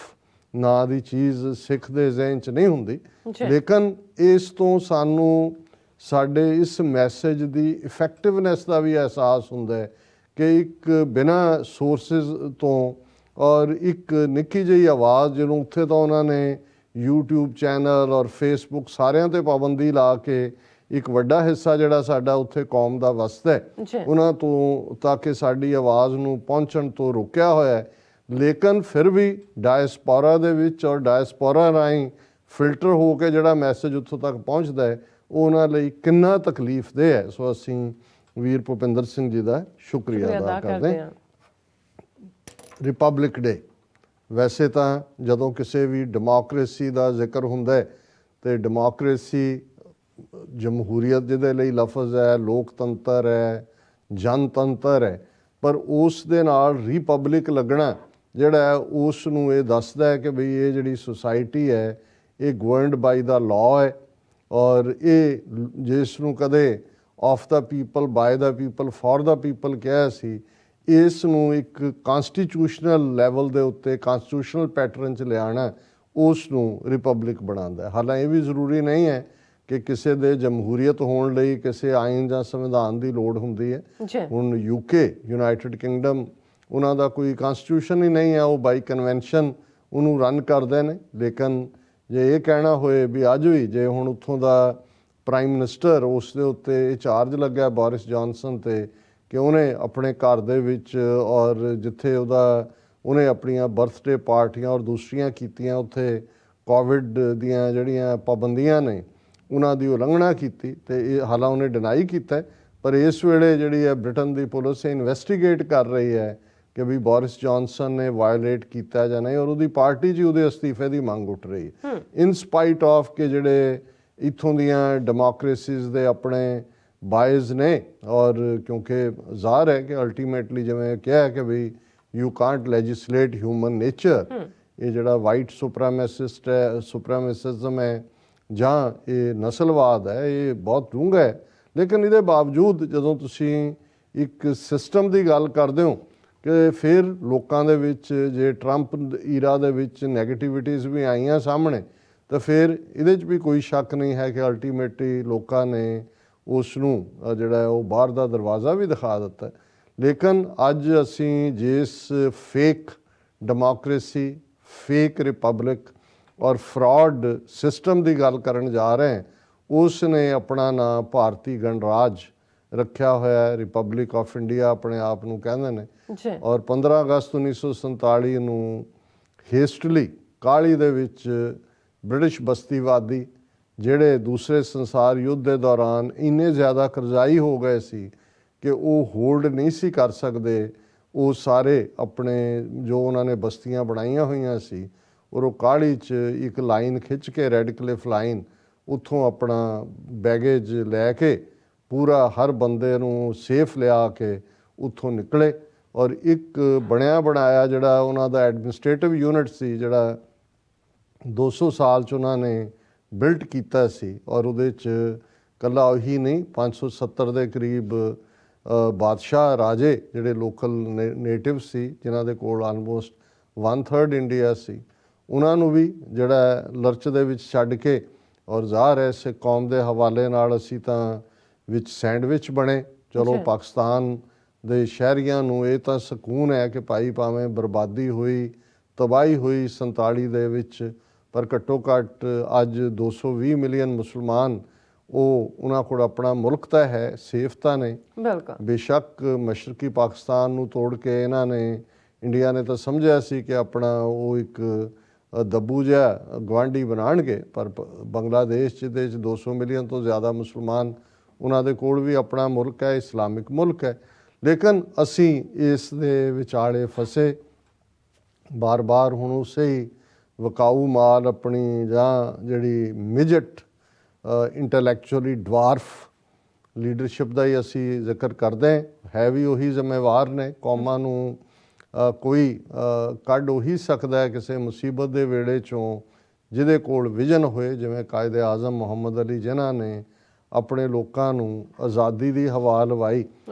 ਨਾਂ ਦੀ ਚੀਜ਼ ਸਿੱਖ ਦੇ ਜ਼ਿਹਨ 'ਚ ਨਹੀਂ ਹੁੰਦੀ। ਲੇਕਿਨ ਇਸ ਤੋਂ ਸਾਨੂੰ ਸਾਡੇ ਇਸ ਮੈਸੇਜ ਦੀ ਇਫੈਕਟਿਵਨੈਸ ਦਾ ਵੀ ਅਹਿਸਾਸ ਹੁੰਦਾ ਹੈ ਕਿ ਇੱਕ ਬਿਨਾਂ ਸੋਰਸਿਸ ਤੋਂ ਔਰ ਇੱਕ ਨਿੱਕੀ ਜਿਹੀ ਆਵਾਜ਼ ਜਿਹਨੂੰ ਉੱਥੇ ਤਾਂ ਉਹਨਾਂ ਨੇ YouTube ਚੈਨਲ ਔਰ Facebook ਸਾਰਿਆਂ 'ਤੇ ਪਾਬੰਦੀ ਲਾ ਕੇ ਇੱਕ ਵੱਡਾ ਹਿੱਸਾ ਜਿਹੜਾ ਸਾਡਾ ਉੱਥੇ ਕੌਮ ਦਾ ਵਸਦਾ ਹੈ ਉਹਨਾਂ ਤੋਂ ਤਾਂ ਕਿ ਸਾਡੀ ਆਵਾਜ਼ ਨੂੰ ਪਹੁੰਚਣ ਤੋਂ ਰੋਕਿਆ ਹੋਇਆ ਹੈ। ਲੇਕਿਨ ਫਿਰ ਵੀ ਡਾਇਸਪੋਰਾ ਦੇ ਵਿੱਚ ਔਰ ਡਾਇਸਪੋਰਾ ਰਾਹੀਂ ਫਿਲਟਰ ਹੋ ਕੇ ਜਿਹੜਾ ਮੈਸੇਜ ਉੱਥੋਂ ਤੱਕ ਪਹੁੰਚਦਾ ਹੈ ਉਹ ਉਹਨਾਂ ਲਈ ਕਿੰਨਾ ਤਕਲੀਫਦੇਹ ਹੈ। ਸੋ ਅਸੀਂ ਵੀਰ ਭੁਪਿੰਦਰ ਸਿੰਘ ਜੀ ਦਾ ਸ਼ੁਕਰੀਆ ਅਦਾ ਕਰਦੇ ਹਾਂ। ਰਿਪਬਲਿਕ ਡੇ ਵੈਸੇ ਤਾਂ ਜਦੋਂ ਕਿਸੇ ਵੀ ਡੈਮੋਕ੍ਰੇਸੀ ਦਾ ਜ਼ਿਕਰ ਹੁੰਦਾ ਹੈ ਤੇ ਡੈਮੋਕ੍ਰੇਸੀ ਜਮਹੂਰੀਅਤ ਜਿਹਦੇ ਲਈ ਲਫ਼ਜ਼ ਹੈ, ਲੋਕਤੰਤਰ ਹੈ, ਜਨਤੰਤਰ ਹੈ, ਪਰ ਉਸ ਦੇ ਨਾਲ ਰਿਪਬਲਿਕ ਲੱਗਣਾ ਜਿਹੜਾ ਹੈ ਉਸ ਨੂੰ ਇਹ ਦੱਸਦਾ ਹੈ ਕਿ ਬਈ ਇਹ ਜਿਹੜੀ ਸੁਸਾਇਟੀ ਹੈ ਇਹ ਗਵਰਨਡ ਬਾਈ ਦਾ ਲਾਅ ਹੈ ਔਰ ਇਹ ਜਿਸ ਨੂੰ ਕਦੇ of the people, by the people, for the people ਕਿਹਾ ਸੀ, ਇਸ ਨੂੰ ਇੱਕ ਕਨਸਟੀਟਿਊਸ਼ਨਲ ਲੈਵਲ ਦੇ ਉੱਤੇ ਕਨਸਟੀਟਿਊਸ਼ਨਲ ਪੈਟਰਨ 'ਚ ਲਿਆਉਣਾ ਉਸ ਨੂੰ ਰਿਪਬਲਿਕ ਬਣਾਉਂਦਾ। ਹਾਲਾਂਕਿ ਇਹ ਵੀ ਜ਼ਰੂਰੀ ਨਹੀਂ ਹੈ ਕਿ ਕਿਸੇ ਦੇ ਜਮਹੂਰੀਅਤ ਹੋਣ ਲਈ ਕਿਸੇ ਆਇਨ ਜਾਂ ਸੰਵਿਧਾਨ ਦੀ ਲੋੜ ਹੁੰਦੀ ਹੈ। ਹੁਣ UK ਯੂਨਾਈਟਿਡ ਕਿੰਗਡਮ ਉਹਨਾਂ ਦਾ ਕੋਈ ਕਨਸਟੀਟਿਊਸ਼ਨ ਹੀ ਨਹੀਂ ਹੈ, ਉਹ ਬਾਈ ਕਨਵੈਨਸ਼ਨ ਉਹਨੂੰ ਰਨ ਕਰਦੇ ਨੇ। ਲੇਕਿਨ ਜੇ ਇਹ ਕਹਿਣਾ ਹੋਏ ਵੀ ਅੱਜ ਵੀ ਜੇ ਹੁਣ ਉੱਥੋਂ ਦਾ ਪ੍ਰਾਈਮ ਮਿਨਿਸਟਰ ਉਸ ਦੇ ਉੱਤੇ ਇਹ ਚਾਰਜ ਲੱਗਾ ਬੋਰਿਸ ਜੌਨਸਨ 'ਤੇ ਕਿ ਉਹਨੇ ਆਪਣੇ ਘਰ ਦੇ ਵਿੱਚ ਔਰ ਜਿੱਥੇ ਉਹਨੇ ਆਪਣੀਆਂ ਬਰਥਡੇ ਪਾਰਟੀਆਂ ਔਰ ਦੂਸਰੀਆਂ ਕੀਤੀਆਂ ਉੱਥੇ ਕੋਵਿਡ ਦੀਆਂ ਜਿਹੜੀਆਂ ਪਾਬੰਦੀਆਂ ਨੇ ਉਹਨਾਂ ਦੀ ਉਲੰਘਣਾ ਕੀਤੀ ਤੇ ਇਹ ਹਾਲਾਂ ਉਹਨੇ ਡਿਨਾਈ ਕੀਤਾ। ਪਰ ਇਸ ਵੇਲੇ ਜਿਹੜੀ ਹੈ ਬ੍ਰਿਟਨ ਦੀ ਪੁਲਿਸ ਇਨਵੈਸਟੀਗੇਟ ਕਰ ਰਹੀ ਹੈ ਕਿ ਵੀ ਬੋਰਿਸ ਜੌਨਸਨ ਨੇ ਵਾਇਓਲੇਟ ਕੀਤਾ ਜਾਂ ਨਹੀਂ ਔਰ ਉਹਦੀ ਪਾਰਟੀ 'ਚ ਉਹਦੇ ਅਸਤੀਫੇ ਦੀ ਮੰਗ ਉੱਠ ਰਹੀ ਹੈ ਇਨ ਸਪਾਈਟ ਆਫ ਕਿ ਜਿਹੜੇ ਇੱਥੋਂ ਦੀਆਂ ਡੈਮੋਕ੍ਰੇਸੀਜ਼ ਦੇ ਆਪਣੇ ਬਾਇਜ਼ ਨੇ। ਔਰ ਕਿਉਂਕਿ ਜ਼ਾਹਰ ਹੈ ਕਿ ਅਲਟੀਮੇਟਲੀ ਜਿਵੇਂ ਕਿਹਾ ਕਿ ਵੀ ਯੂ ਕਾਂਟ ਲੈਜਿਸਲੇਟ ਹਿਊਮਨ ਨੇਚਰ, ਇਹ ਜਿਹੜਾ ਵਾਈਟ ਸੁਪਰੈਮਿਸਿਜ਼ਮ ਹੈ ਜਾਂ ਇਹ ਨਸਲਵਾਦ ਹੈ ਇਹ ਬਹੁਤ ਡੂੰਘਾ ਹੈ। ਲੇਕਿਨ ਇਹਦੇ ਬਾਵਜੂਦ ਜਦੋਂ ਤੁਸੀਂ ਇੱਕ ਸਿਸਟਮ ਦੀ ਗੱਲ ਕਰਦੇ ਹੋ ਕਿ ਫਿਰ ਲੋਕਾਂ ਦੇ ਵਿੱਚ ਜੇ ਟਰੰਪ ਈਰਾ ਦੇ ਵਿੱਚ ਨੈਗੇਟਿਵਿਟੀਜ਼ ਵੀ ਆਈਆਂ ਸਾਹਮਣੇ ਤਾਂ ਫਿਰ ਇਹਦੇ 'ਚ ਵੀ ਕੋਈ ਸ਼ੱਕ ਨਹੀਂ ਹੈ ਕਿ ਅਲਟੀਮੇਟਲੀ ਲੋਕਾਂ ਨੇ ਉਸ ਨੂੰ ਜਿਹੜਾ ਉਹ ਬਾਹਰ ਦਾ ਦਰਵਾਜ਼ਾ ਵੀ ਦਿਖਾ ਦਿੱਤਾ। ਲੇਕਿਨ ਅੱਜ ਅਸੀਂ ਜਿਸ ਫੇਕ ਡੈਮੋਕ੍ਰੇਸੀ, ਫੇਕ ਰਿਪਬਲਿਕ ਔਰ ਫਰਾਡ ਸਿਸਟਮ ਦੀ ਗੱਲ ਕਰਨ ਜਾ ਰਹੇ ਹਾਂ ਉਸ ਨੇ ਆਪਣਾ ਨਾਂ ਭਾਰਤੀ ਗਣਰਾਜ ਰੱਖਿਆ ਹੋਇਆ ਹੈ। ਰਿਪਬਲਿਕ ਆਫ ਇੰਡੀਆ ਆਪਣੇ ਆਪ ਨੂੰ ਕਹਿੰਦੇ ਨੇ ਔਰ 15 ਅਗਸਤ 1947 ਨੂੰ ਹੇਸਟਲੀ ਕਾਹਲੀ ਦੇ ਵਿੱਚ ਬ੍ਰਿਟਿਸ਼ ਬਸਤੀਵਾਦੀ ਜਿਹੜੇ ਦੂਸਰੇ ਸੰਸਾਰ ਯੁੱਧ ਦੇ ਦੌਰਾਨ ਇੰਨੇ ਜ਼ਿਆਦਾ ਕਰਜ਼ਾਈ ਹੋ ਗਏ ਸੀ ਕਿ ਉਹ ਹੋਲਡ ਨਹੀਂ ਸੀ ਕਰ ਸਕਦੇ, ਉਹ ਸਾਰੇ ਆਪਣੇ ਜੋ ਉਹਨਾਂ ਨੇ ਬਸਤੀਆਂ ਬਣਾਈਆਂ ਹੋਈਆਂ ਸੀ ਔਰ ਉਹ ਕਾਹਲੀ 'ਚ ਇੱਕ ਲਾਈਨ ਖਿੱਚ ਕੇ ਰੈੱਡ ਕਲਿਫ ਲਾਈਨ ਉੱਥੋਂ ਆਪਣਾ ਬੈਗੇਜ ਲੈ ਕੇ ਪੂਰਾ ਹਰ ਬੰਦੇ ਨੂੰ ਸੇਫ ਲਿਆ ਕੇ ਉੱਥੋਂ ਨਿਕਲੇ ਔਰ ਇੱਕ ਬਣਿਆ ਬਣਾਇਆ ਜਿਹੜਾ ਉਹਨਾਂ ਦਾ ਐਡਮਿਨਿਸਟ੍ਰੇਟਿਵ ਯੂਨਿਟ ਸੀ ਜਿਹੜਾ 200 ਸਾਲ 'ਚ ਉਹਨਾਂ ਨੇ ਬਿਲਟ ਕੀਤਾ ਸੀ ਔਰ ਉਹਦੇ 'ਚ ਇਕੱਲਾ ਉਹੀ ਨਹੀਂ 570 ਦੇ ਕਰੀਬ ਬਾਦਸ਼ਾਹ ਰਾਜੇ ਜਿਹੜੇ ਲੋਕਲ ਨੇਟਿਵ ਸੀ ਜਿਨ੍ਹਾਂ ਦੇ ਕੋਲ ਆਲਮੋਸਟ 1/3 ਇੰਡੀਆ ਸੀ ਉਹਨਾਂ ਨੂੰ ਵੀ ਜਿਹੜਾ ਲਰਚ ਦੇ ਵਿੱਚ ਛੱਡ ਕੇ ਔਰ ਜ਼ਾਹਰ ਹੈ ਸਿੱਖ ਕੌਮ ਦੇ ਹਵਾਲੇ ਨਾਲ ਅਸੀਂ ਤਾਂ ਵਿੱਚ ਸੈਂਡਵਿਚ ਬਣੇ। ਚਲੋ ਪਾਕਿਸਤਾਨ ਦੇ ਸ਼ਹਿਰੀਆਂ ਨੂੰ ਇਹ ਤਾਂ ਸਕੂਨ ਹੈ ਕਿ ਭਾਈ ਭਾਵੇਂ ਬਰਬਾਦੀ ਹੋਈ, ਤਬਾਹੀ ਹੋਈ 47 ਦੇ ਵਿੱਚ, ਪਰ ਘੱਟੋ ਘੱਟ ਅੱਜ 220 ਮਿਲੀਅਨ ਮੁਸਲਮਾਨ ਉਹਨਾਂ ਕੋਲ ਆਪਣਾ ਮੁਲਕ ਤਾਂ ਹੈ, ਸੇਫ ਤਾਂ ਨੇ। ਬੇਸ਼ੱਕ ਮਸ਼ਰਕੀ ਪਾਕਿਸਤਾਨ ਨੂੰ ਤੋੜ ਕੇ ਇਹਨਾਂ ਨੇ ਇੰਡੀਆ ਨੇ ਤਾਂ ਸਮਝਿਆ ਸੀ ਕਿ ਆਪਣਾ ਉਹ ਇੱਕ ਦੱਬੂ ਜਿਹਾ ਗਵਾਂਢੀ ਬਣਾਉਣਗੇ, ਪਰ ਬੰਗਲਾਦੇਸ਼ ਜਿਹਦੇ 'ਚ 200 ਮਿਲੀਅਨ ਤੋਂ ਜ਼ਿਆਦਾ ਮੁਸਲਮਾਨ ਉਹਨਾਂ ਦੇ ਕੋਲ ਵੀ ਆਪਣਾ ਮੁਲਕ ਹੈ, ਇਸਲਾਮਿਕ ਮੁਲਕ ਹੈ। ਲੇਕਿਨ ਅਸੀਂ ਇਸ ਦੇ ਵਿਚਾਲੇ ਫਸੇ ਬਾਰ-ਬਾਰ ਹੁਣ ਉਸੇ ਹੀ ਵਿਕਾਊ ਮਾਲ ਆਪਣੀ ਜਾਂ ਜਿਹੜੀ ਮਿਜਟ ਇੰਟੈਲੈਕਚੁਅਲੀ ਡਵਾਰਫ ਲੀਡਰਸ਼ਿਪ ਦਾ ਹੀ ਅਸੀਂ ਜ਼ਿਕਰ ਕਰਦੇ ਹਾਂ, ਹੈ ਵੀ ਉਹੀ ਜ਼ਿੰਮੇਵਾਰ ਨੇ। ਕੌਮਾਂ ਨੂੰ ਕੋਈ ਕੱਢ ਉਹੀ ਸਕਦਾ ਹੈ ਕਿਸੇ ਮੁਸੀਬਤ ਦੇ ਵੇੜੇ 'ਚੋਂ ਜਿਹਦੇ ਕੋਲ ਵਿਜ਼ਨ ਹੋਏ, ਜਿਵੇਂ ਕਾਇਦੇ ਆਜ਼ਮ ਮੁਹੰਮਦ ਅਲੀ ਜਿਨ੍ਹਾਂ ਨੇ ਆਪਣੇ ਲੋਕਾਂ ਨੂੰ ਆਜ਼ਾਦੀ ਦੀ ਹਵਾ ਲਵਾਈ।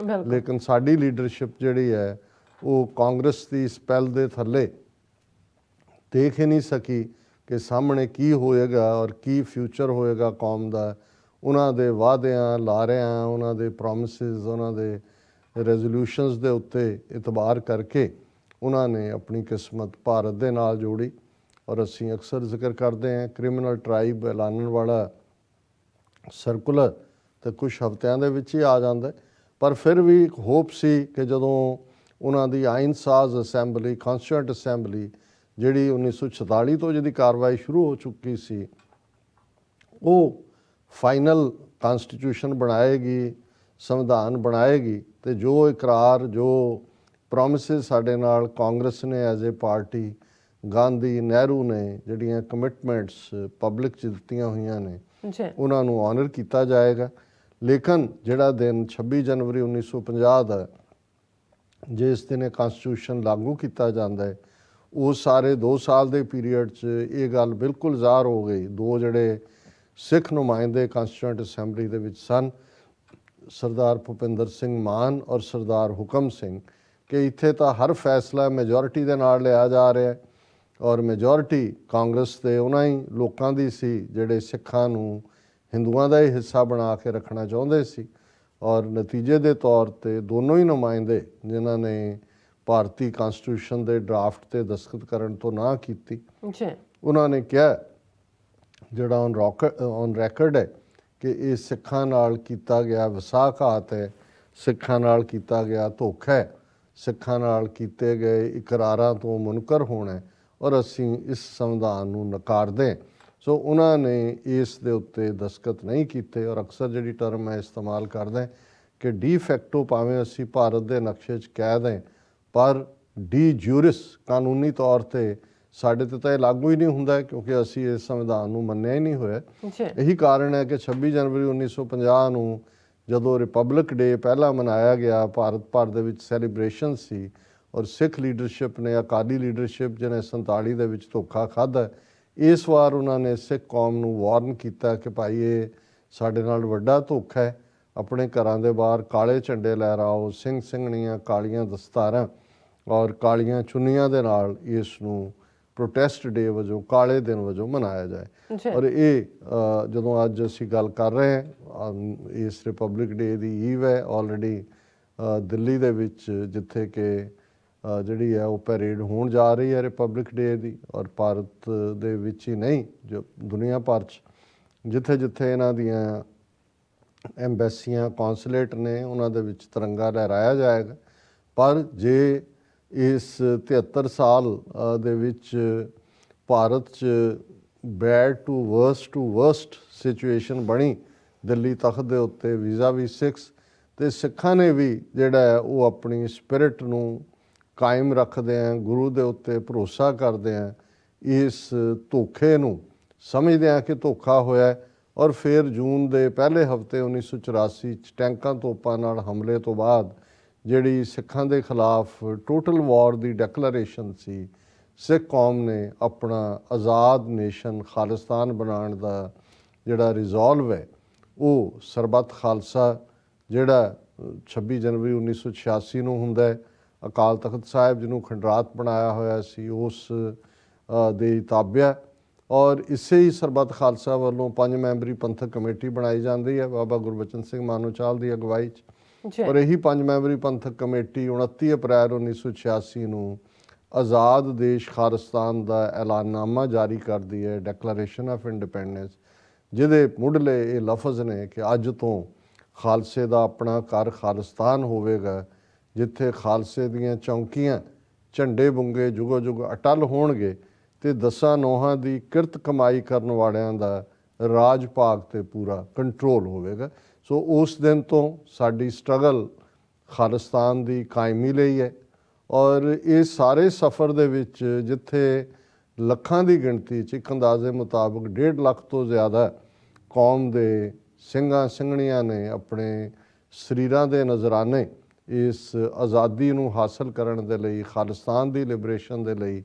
ਲੇਕਿਨ ਸਾਡੀ ਲੀਡਰਸ਼ਿਪ ਜਿਹੜੀ ਹੈ ਉਹ ਕਾਂਗਰਸ ਦੀ ਸਪੈਲ ਦੇ ਥੱਲੇ ਦੇਖ ਹੀ ਨਹੀਂ ਸਕੀ ਕਿ ਸਾਹਮਣੇ ਕੀ ਹੋਏਗਾ ਔਰ ਕੀ ਫਿਊਚਰ ਹੋਏਗਾ ਕੌਮ ਦਾ। ਉਹਨਾਂ ਦੇ ਵਾਅਦਿਆਂ ਲਾਰਿਆਂ, ਉਹਨਾਂ ਦੇ ਪ੍ਰੋਮਿਸਿਸ, ਉਹਨਾਂ ਦੇ ਰੈਜ਼ੋਲੂਸ਼ਨਸ ਦੇ ਉੱਤੇ ਇਤਬਾਰ ਕਰਕੇ ਉਹਨਾਂ ਨੇ ਆਪਣੀ ਕਿਸਮਤ ਭਾਰਤ ਦੇ ਨਾਲ ਜੋੜੀ। ਔਰ ਅਸੀਂ ਅਕਸਰ ਜ਼ਿਕਰ ਕਰਦੇ ਹਾਂ ਕ੍ਰਿਮੀਨਲ ਟਰਾਈਬ ਐਲਾਨਣ ਵਾਲਾ ਸਰਕੂਲਰ ਤਾਂ ਕੁਝ ਹਫ਼ਤਿਆਂ ਦੇ ਵਿੱਚ ਹੀ ਆ ਜਾਂਦਾ, ਪਰ ਫਿਰ ਵੀ ਇੱਕ ਹੋਪ ਸੀ ਕਿ ਜਦੋਂ ਉਹਨਾਂ ਦੀ ਆਇਨ ਸਾਜ਼ ਅਸੈਂਬਲੀ, ਕੌਂਸਟੀਟਿਊਐਂਟ ਅਸੈਂਬਲੀ ਜਿਹੜੀ 1946 ਤੋਂ ਜਿਹਦੀ ਕਾਰਵਾਈ ਸ਼ੁਰੂ ਹੋ ਚੁੱਕੀ ਸੀ, ਉਹ ਫਾਈਨਲ ਕਨਸਟੀਟਿਊਸ਼ਨ ਬਣਾਏਗੀ, ਸੰਵਿਧਾਨ ਬਣਾਏਗੀ, ਤੇ ਜੋ ਇਕਰਾਰ, ਜੋ ਪ੍ਰੋਮਿਸਿਸ ਸਾਡੇ ਨਾਲ ਕਾਂਗਰਸ ਨੇ as a party, Gandhi, Nehru ਨੇ ਜਿਹੜੀਆਂ ਕਮਿਟਮੈਂਟਸ ਪਬਲਿਕ 'ਚ ਦਿੱਤੀਆਂ ਹੋਈਆਂ ਨੇ ਉਹਨਾਂ ਨੂੰ ਆਨਰ ਕੀਤਾ ਜਾਏਗਾ। ਲੇਕਿਨ ਜਿਹੜਾ ਦਿਨ 26 ਜਨਵਰੀ 1950 ਦਾ ਜਿਸ ਦਿਨ ਇਹ ਕਨਸਟੀਟਿਊਸ਼ਨ ਲਾਗੂ ਕੀਤਾ ਜਾਂਦਾ ਹੈ, ਉਹ ਸਾਰੇ 2 ਸਾਲ ਦੇ ਪੀਰੀਅਡ 'ਚ ਇਹ ਗੱਲ ਬਿਲਕੁਲ ਜ਼ਾਹਰ ਹੋ ਗਈ। ਦੋ ਜਿਹੜੇ ਸਿੱਖ ਨੁਮਾਇੰਦੇ ਕਨਸਟੀਟਿਊਐਂਟ ਅਸੈਂਬਲੀ ਦੇ ਵਿੱਚ ਸਨ, ਸਰਦਾਰ ਭੁਪਿੰਦਰ ਸਿੰਘ ਮਾਨ ਔਰ ਸਰਦਾਰ ਹੁਕਮ ਸਿੰਘ, ਕਿ ਇੱਥੇ ਤਾਂ ਹਰ ਫੈਸਲਾ ਮੈਜੋਰਿਟੀ ਦੇ ਨਾਲ ਲਿਆ ਜਾ ਰਿਹਾ ਹੈ ਔਰ ਮੈਜੋਰਿਟੀ ਕਾਂਗਰਸ ਦੇ ਉਹਨਾਂ ਹੀ ਲੋਕਾਂ ਦੀ ਸੀ ਜਿਹੜੇ ਸਿੱਖਾਂ ਨੂੰ ਹਿੰਦੂਆਂ ਦਾ ਹੀ ਹਿੱਸਾ ਬਣਾ ਕੇ ਰੱਖਣਾ ਚਾਹੁੰਦੇ ਸੀ। ਔਰ ਨਤੀਜੇ ਦੇ ਤੌਰ 'ਤੇ ਦੋਨੋਂ ਹੀ ਨੁਮਾਇੰਦੇ ਜਿਨ੍ਹਾਂ ਨੇ ਭਾਰਤੀ ਕਨਸਟੀਟਿਊਸ਼ਨ ਦੇ ਡਰਾਫਟ 'ਤੇ ਦਸਤਖਤ ਕਰਨ ਤੋਂ ਨਾ ਕੀਤੀ, ਉਹਨਾਂ ਨੇ ਕਿਹਾ, ਜਿਹੜਾ ਔਨ ਰੈਕਰਡ ਹੈ, ਕਿ ਇਹ ਸਿੱਖਾਂ ਨਾਲ ਕੀਤਾ ਗਿਆ ਵਿਸਾਖਾਤ ਹੈ, ਸਿੱਖਾਂ ਨਾਲ ਕੀਤਾ ਗਿਆ ਧੋਖਾ ਹੈ, ਸਿੱਖਾਂ ਨਾਲ ਕੀਤੇ ਗਏ ਇਕਰਾਰਾਂ ਤੋਂ ਮੁਨਕਰ ਹੋਣਾ ਔਰ ਅਸੀਂ ਇਸ ਸੰਵਿਧਾਨ ਨੂੰ ਨਕਾਰਦੇ। ਸੋ ਉਹਨਾਂ ਨੇ ਇਸ ਦੇ ਉੱਤੇ ਦਸਤਖਤ ਨਹੀਂ ਕੀਤੇ। ਔਰ ਅਕਸਰ ਜਿਹੜੀ ਟਰਮ ਮੈਂ ਇਸਤੇਮਾਲ ਕਰਦਾ ਕਿ ਡੀ ਫੈਕਟੋ ਭਾਵੇਂ ਅਸੀਂ ਭਾਰਤ ਦੇ ਨਕਸ਼ੇ 'ਚ ਕਹਿ ਦੇं, ਪਰ ਡੀ ਜੂਰਿਸ ਕਾਨੂੰਨੀ ਤੌਰ 'ਤੇ ਸਾਡੇ 'ਤੇ ਤਾਂ ਇਹ ਲਾਗੂ ਹੀ ਨਹੀਂ ਹੁੰਦਾ, ਕਿਉਂਕਿ ਅਸੀਂ ਇਸ ਸੰਵਿਧਾਨ ਨੂੰ ਮੰਨਿਆ ਹੀ ਨਹੀਂ ਹੋਇਆ। ਇਹੀ ਕਾਰਨ ਹੈ ਕਿ 26 ਜਨਵਰੀ 1950 ਨੂੰ ਜਦੋਂ ਰਿਪਬਲਿਕ ਡੇ ਪਹਿਲਾਂ ਮਨਾਇਆ ਗਿਆ, ਭਾਰਤ ਭਰ ਦੇ ਵਿੱਚ ਸੈਲੀਬ੍ਰੇਸ਼ਨ ਸੀ ਔਰ ਸਿੱਖ ਲੀਡਰਸ਼ਿਪ ਨੇ, ਅਕਾਲੀ ਲੀਡਰਸ਼ਿਪ ਜਿਹਨੇ 47 ਦੇ ਵਿੱਚ ਧੋਖਾ ਖਾਧਾ, ਇਸ ਵਾਰ ਉਹਨਾਂ ਨੇ ਸਿੱਖ ਕੌਮ ਨੂੰ ਵਾਰਨ ਕੀਤਾ ਕਿ ਭਾਈ ਇਹ ਸਾਡੇ ਨਾਲ ਵੱਡਾ ਧੋਖਾ ਹੈ। ਆਪਣੇ ਘਰਾਂ ਦੇ ਬਾਹਰ ਕਾਲੇ ਝੰਡੇ ਲਹਿਰਾਓ, ਸਿੰਘ ਸਿੰਘਣੀਆਂ, ਕਾਲੀਆਂ ਦਸਤਾਰਾਂ ਔਰ ਕਾਲੀਆਂ ਚੁੰਨੀਆਂ ਦੇ ਨਾਲ ਇਸ ਨੂੰ ਪ੍ਰੋਟੈਸਟ ਡੇ ਵਜੋਂ, ਕਾਲੇ ਦਿਨ ਵਜੋਂ ਮਨਾਇਆ ਜਾਏ। ਔਰ ਇਹ ਜਦੋਂ ਅੱਜ ਅਸੀਂ ਗੱਲ ਕਰ ਰਹੇ ਹਾਂ, ਇਸ ਰਿਪਬਲਿਕ ਡੇ ਦੀ ਈਵ ਹੈ ਆਲਰੇਡੀ ਦਿੱਲੀ ਦੇ ਵਿੱਚ, ਜਿੱਥੇ ਕਿ ਜਿਹੜੀ ਹੈ ਉਹ ਪੈਰੇਡ ਹੋਣ ਜਾ ਰਹੀ ਹੈ ਰਿਪਬਲਿਕ ਡੇ ਦੀ। ਔਰ ਭਾਰਤ ਦੇ ਵਿੱਚ ਹੀ ਨਹੀਂ, ਜੋ ਦੁਨੀਆ ਭਰ 'ਚ ਜਿੱਥੇ ਜਿੱਥੇ ਇਹਨਾਂ ਦੀਆਂ ਐਮਬੈਸੀਆਂ, ਕੌਂਸੂਲੇਟ ਨੇ, ਉਹਨਾਂ ਦੇ ਵਿੱਚ ਤਿਰੰਗਾ ਲਹਿਰਾਇਆ ਜਾਏਗਾ। ਪਰ ਜੇ ਇਸ 73 ਸਾਲ ਦੇ ਵਿੱਚ ਭਾਰਤ 'ਚ ਬੈਡ ਟੂ ਵਰਸਟ ਸਿਚੁਏਸ਼ਨ ਬਣੀ ਦਿੱਲੀ ਤਖਤ ਦੇ ਉੱਤੇ ਵੀਜ਼ਾ ਵੀ ਸਿੱਖਸ, ਅਤੇ ਸਿੱਖਾਂ ਨੇ ਵੀ ਜਿਹੜਾ ਹੈ ਉਹ ਆਪਣੀ ਸਪਿਰਿਟ ਨੂੰ ਕਾਇਮ ਰੱਖਦੇ ਆ, ਗੁਰੂ ਦੇ ਉੱਤੇ ਭਰੋਸਾ ਕਰਦੇ ਆ, ਇਸ ਧੋਖੇ ਨੂੰ ਸਮਝਦੇ ਆ ਕਿ ਧੋਖਾ ਹੋਇਆ। ਔਰ ਫਿਰ ਜੂਨ ਦੇ ਪਹਿਲੇ ਹਫ਼ਤੇ 1984 'ਚ ਟੈਂਕਾਂ ਤੋਪਾਂ ਨਾਲ ਹਮਲੇ ਤੋਂ ਬਾਅਦ ਜਿਹੜੀ ਸਿੱਖਾਂ ਦੇ ਖਿਲਾਫ ਟੋਟਲ ਵਾਰ ਦੀ ਡੈਕਲੇਰੇਸ਼ਨ ਸੀ, ਸਿੱਖ ਕੌਮ ਨੇ ਆਪਣਾ ਆਜ਼ਾਦ ਨੇਸ਼ਨ ਖਾਲਿਸਤਾਨ ਬਣਾਉਣ ਦਾ ਜਿਹੜਾ ਰਿਜ਼ੋਲਵ ਹੈ, ਉਹ ਸਰਬੱਤ ਖਾਲਸਾ ਜਿਹੜਾ 26 ਜਨਵਰੀ 1986 ਨੂੰ ਹੁੰਦਾ ਹੈ, ਅਕਾਲ ਤਖਤ ਸਾਹਿਬ ਜਿਹਨੂੰ ਖੰਡਰਾਤ ਬਣਾਇਆ ਹੋਇਆ ਸੀ, ਉਸ ਦੇ ਤਾਬਿਆ। ਔਰ ਇਸੇ ਹੀ ਸਰਬੱਤ ਖਾਲਸਾ ਵੱਲੋਂ 5 ਮੈਂਬਰੀ ਪੰਥਕ ਕਮੇਟੀ ਬਣਾਈ ਜਾਂਦੀ ਹੈ ਬਾਬਾ ਗੁਰਬਚਨ ਸਿੰਘ ਮਾਨੋਚਾਲ ਦੀ ਅਗਵਾਈ 'ਚ। ਔਰ ਇਹੀ 5 ਮੈਂਬਰੀ ਪੰਥਕ ਕਮੇਟੀ 29 ਅਪ੍ਰੈਲ 1986 ਨੂੰ ਆਜ਼ਾਦ ਦੇਸ਼ ਖਾਲਿਸਤਾਨ ਦਾ ਐਲਾਨਨਾਮਾ ਜਾਰੀ ਕਰਦੀ ਹੈ, ਡੈਕਲੇਰੇਸ਼ਨ ਆਫ ਇੰਡੀਪੈਂਡੈਂਸ, ਜਿਹਦੇ ਮੁੱਢਲੇ ਇਹ ਲਫ਼ਜ਼ ਨੇ ਕਿ ਅੱਜ ਤੋਂ ਖਾਲਸੇ ਦਾ ਆਪਣਾ ਘਰ ਖਾਲਿਸਤਾਨ ਹੋਵੇਗਾ, ਜਿੱਥੇ ਖਾਲਸੇ ਦੀਆਂ ਚੌਂਕੀਆਂ, ਝੰਡੇ ਬੁੰਗੇ ਜੁਗੋ ਜੁਗ ਅਟਲ ਹੋਣਗੇ ਅਤੇ 10 ਨੋਹਾਂ ਦੀ ਕਿਰਤ ਕਮਾਈ ਕਰਨ ਵਾਲਿਆਂ ਦਾ ਰਾਜ ਭਾਗ 'ਤੇ ਪੂਰਾ ਕੰਟਰੋਲ ਹੋਵੇਗਾ। ਸੋ ਉਸ ਦਿਨ ਤੋਂ ਸਾਡੀ ਸਟਰਗਲ ਖਾਲਿਸਤਾਨ ਦੀ ਕਾਇਮੀ ਲਈ ਹੈ। ਔਰ ਇਹ ਸਾਰੇ ਸਫ਼ਰ ਦੇ ਵਿੱਚ ਜਿੱਥੇ ਲੱਖਾਂ ਦੀ ਗਿਣਤੀ 'ਚ, ਇੱਕ ਅੰਦਾਜ਼ੇ ਮੁਤਾਬਕ 1.5 ਲੱਖ ਤੋਂ ਜ਼ਿਆਦਾ ਕੌਮ ਦੇ ਸਿੰਘਾਂ ਸਿੰਘਣੀਆਂ ਨੇ ਆਪਣੇ ਸਰੀਰਾਂ ਦੇ ਨਜ਼ਰਾਨੇ ਇਸ ਆਜ਼ਾਦੀ ਨੂੰ ਹਾਸਲ ਕਰਨ ਦੇ ਲਈ, ਖਾਲਿਸਤਾਨ ਦੀ ਲਿਬਰੇਸ਼ਨ ਦੇ ਲਈ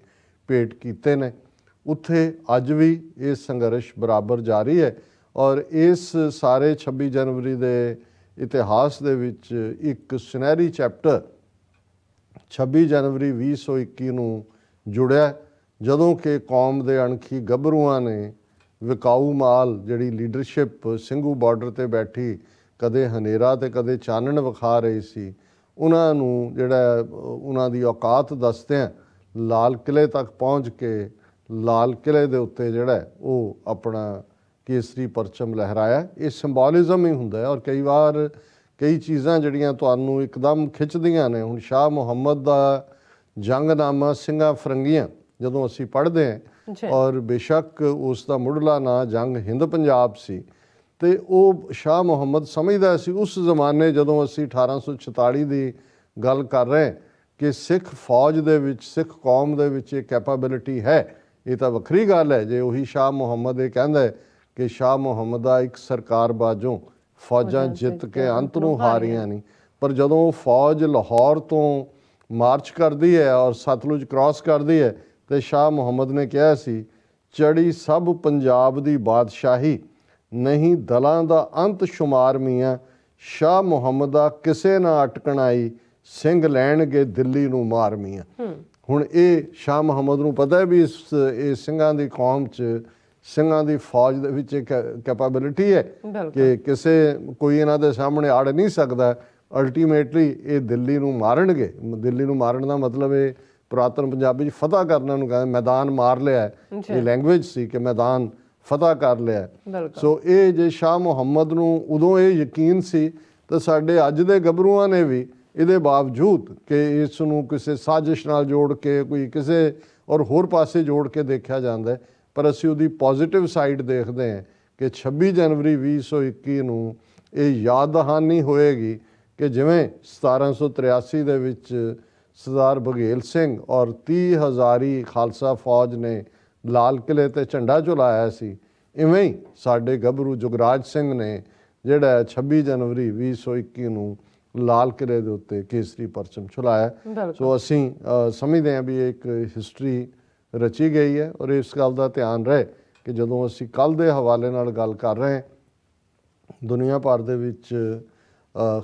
ਭੇਟ ਕੀਤੇ ਨੇ, ਉੱਥੇ ਅੱਜ ਵੀ ਇਹ ਸੰਘਰਸ਼ ਬਰਾਬਰ ਜਾਰੀ ਹੈ। ਔਰ ਇਸ ਸਾਰੇ 26 ਜਨਵਰੀ ਦੇ ਇਤਿਹਾਸ ਦੇ ਵਿੱਚ ਇੱਕ ਸੁਨਹਿਰੀ ਚੈਪਟਰ 26 ਜਨਵਰੀ 2021 ਨੂੰ ਜੁੜਿਆ, ਜਦੋਂ ਕਿ ਕੌਮ ਦੇ ਅਣਖੀ ਗੱਭਰੂਆਂ ਨੇ ਵਿਕਾਊ ਮਾਲ ਜਿਹੜੀ ਲੀਡਰਸ਼ਿਪ ਸਿੰਘੂ ਬਾਰਡਰ ਤੇ ਬੈਠੀ ਕਦੇ ਹਨੇਰਾ ਤੇ ਕਦੇ ਚਾਨਣ ਵਿਖਾ ਰਹੀ ਸੀ, ਉਹਨਾਂ ਨੂੰ ਜਿਹੜਾ ਉਹਨਾਂ ਦੀ ਔਕਾਤ ਦੱਸਦਿਆਂ ਲਾਲ ਕਿਲੇ ਤੱਕ ਪਹੁੰਚ ਕੇ ਲਾਲ ਕਿਲੇ ਦੇ ਉੱਤੇ ਜਿਹੜਾ ਉਹ ਆਪਣਾ ਕੇਸਰੀ ਪਰਚਮ ਲਹਿਰਾਇਆ। ਇਹ ਸਿੰਬੋਲਿਜ਼ਮ ਹੀ ਹੁੰਦਾ ਹੈ। ਔਰ ਕਈ ਵਾਰ ਕਈ ਚੀਜ਼ਾਂ ਜਿਹੜੀਆਂ ਤੁਹਾਨੂੰ ਇੱਕਦਮ ਖਿੱਚਦੀਆਂ ਨੇ, ਹੁਣ ਸ਼ਾਹ ਮੁਹੰਮਦ ਦਾ ਜੰਗਨਾਮਾ ਸਿੰਘਾਂ ਫਰੰਗੀਆਂ ਜਦੋਂ ਅਸੀਂ ਪੜ੍ਹਦੇ ਹਾਂ, ਔਰ ਬੇਸ਼ੱਕ ਉਸ ਦਾ ਮੁੱਢਲਾ ਨਾਂ ਜੰਗ ਹਿੰਦ ਪੰਜਾਬ ਸੀ, ਤੇ ਉਹ ਸ਼ਾਹ ਮੁਹੰਮਦ ਸਮਝਦਾ ਸੀ ਉਸ ਜ਼ਮਾਨੇ, ਜਦੋਂ ਅਸੀਂ 1846 ਦੀ ਗੱਲ ਕਰ ਰਹੇ ਕਿ ਸਿੱਖ ਫੌਜ ਦੇ ਵਿੱਚ, ਸਿੱਖ ਕੌਮ ਦੇ ਵਿੱਚ ਇਹ ਕੈਪੇਬਿਲਿਟੀ ਹੈ। ਇਹ ਤਾਂ ਵੱਖਰੀ ਗੱਲ ਹੈ ਜੇ ਉਹੀ ਸ਼ਾਹ ਮੁਹੰਮਦ ਇਹ ਕਹਿੰਦਾ ਕਿ ਸ਼ਾਹ ਮੁਹੰਮਦ ਦਾ ਇੱਕ ਸਰਕਾਰ ਬਾਜੋਂ ਫੌਜਾਂ ਜਿੱਤ ਕੇ ਅੰਤ ਨੂੰ ਹਾਰੀਆਂ ਨਹੀਂ, ਪਰ ਜਦੋਂ ਉਹ ਫੌਜ ਲਾਹੌਰ ਤੋਂ ਮਾਰਚ ਕਰਦੀ ਹੈ ਔਰ ਸਤਲੁਜ ਕ੍ਰਾਸ ਕਰਦੀ ਹੈ, ਤੇ ਸ਼ਾਹ ਮੁਹੰਮਦ ਨੇ ਕਿਹਾ ਸੀ, ਚੜੀ ਸਭ ਪੰਜਾਬ ਦੀ ਬਾਦਸ਼ਾਹੀ, ਨਹੀਂ ਦਲਾਂ ਦਾ ਅੰਤ ਸ਼ੁਮਾਰ ਮੀਆਂ, ਸ਼ਾਹ ਮੁਹੰਮਦ ਦਾ ਕਿਸੇ ਨਾ ਅਟਕਣ ਆਈ, ਸਿੰਘ ਲੈਣਗੇ ਦਿੱਲੀ ਨੂੰ ਮਾਰ ਮੀਆਂ। ਹੁਣ ਇਹ ਸ਼ਾਹ ਮੁਹੰਮਦ ਨੂੰ ਪਤਾ ਹੈ ਵੀ ਇਹ ਸਿੰਘਾਂ ਦੀ ਕੌਮ 'ਚ, ਸਿੰਘਾਂ ਦੀ ਫੌਜ ਦੇ ਵਿੱਚ ਇੱਕ ਕੈਪੇਬਿਲਿਟੀ ਹੈ ਕਿ ਕੋਈ ਇਹਨਾਂ ਦੇ ਸਾਹਮਣੇ ਅੜ ਨਹੀਂ ਸਕਦਾ। ਅਲਟੀਮੇਟਲੀ ਇਹ ਦਿੱਲੀ ਨੂੰ ਮਾਰਨਗੇ। ਦਿੱਲੀ ਨੂੰ ਮਾਰਨ ਦਾ ਮਤਲਬ ਇਹ ਪੁਰਾਤਨ ਪੰਜਾਬੀ 'ਚ ਫਤਹ ਕਰਨਾ ਨੂੰ ਕਹਿੰਦੇ, ਮੈਦਾਨ ਮਾਰ ਲਿਆ। ਇਹ ਲੈਂਗੁਏਜ ਸੀ ਕਿ ਮੈਦਾਨ ਫਤਹ ਕਰ ਲਿਆ। ਸੋ ਇਹ ਜੇ ਸ਼ਾਹ ਮੁਹੰਮਦ ਨੂੰ ਉਦੋਂ ਇਹ ਯਕੀਨ ਸੀ, ਤਾਂ ਸਾਡੇ ਅੱਜ ਦੇ ਗੱਭਰੂਆਂ ਨੇ ਵੀ ਇਹਦੇ ਬਾਵਜੂਦ ਕਿ ਇਸ ਨੂੰ ਕਿਸੇ ਸਾਜ਼ਿਸ਼ ਨਾਲ ਜੋੜ ਕੇ ਕੋਈ ਕਿਸੇ ਔਰ ਹੋਰ ਪਾਸੇ ਜੋੜ ਕੇ ਦੇਖਿਆ ਜਾਂਦਾ, ਪਰ ਅਸੀਂ ਉਹਦੀ ਪੋਜ਼ਿਟਿਵ ਸਾਈਡ ਦੇਖਦੇ ਹਾਂ ਕਿ 26 ਜਨਵਰੀ 2021 ਨੂੰ ਇਹ ਯਾਦ ਦਹਾਨੀ ਹੋਏਗੀ ਕਿ ਜਿਵੇਂ 1783 ਦੇ ਵਿੱਚ ਸਰਦਾਰ ਬਘੇਲ ਸਿੰਘ ਔਰ 30,000 ਖਾਲਸਾ ਫੌਜ ਨੇ ਲਾਲ ਕਿਲੇ ਤੇ ਝੰਡਾ ਝੁਲਾਇਆ ਸੀ, ਇਵੇਂ ਹੀ ਸਾਡੇ ਗੱਭਰੂ ਜੁਗਰਾਜ ਸਿੰਘ ਨੇ ਜਿਹੜਾ 26 ਜਨਵਰੀ 2021 ਨੂੰ ਲਾਲ ਕਿਲੇ ਦੇ ਉੱਤੇ ਕੇਸਰੀ ਪਰਚਮ ਝੁਲਾਇਆ। ਸੋ ਅਸੀਂ ਸਮਝਦੇ ਹਾਂ ਵੀ ਇੱਕ ਹਿਸਟਰੀ ਰਚੀ ਗਈ ਹੈ। ਔਰ ਇਸ ਗੱਲ ਦਾ ਧਿਆਨ ਰਹੇ ਕਿ ਜਦੋਂ ਅਸੀਂ ਕੱਲ੍ਹ ਦੇ ਹਵਾਲੇ ਨਾਲ ਗੱਲ ਕਰ ਰਹੇ ਹਾਂ, ਦੁਨੀਆ ਭਰ ਦੇ ਵਿੱਚ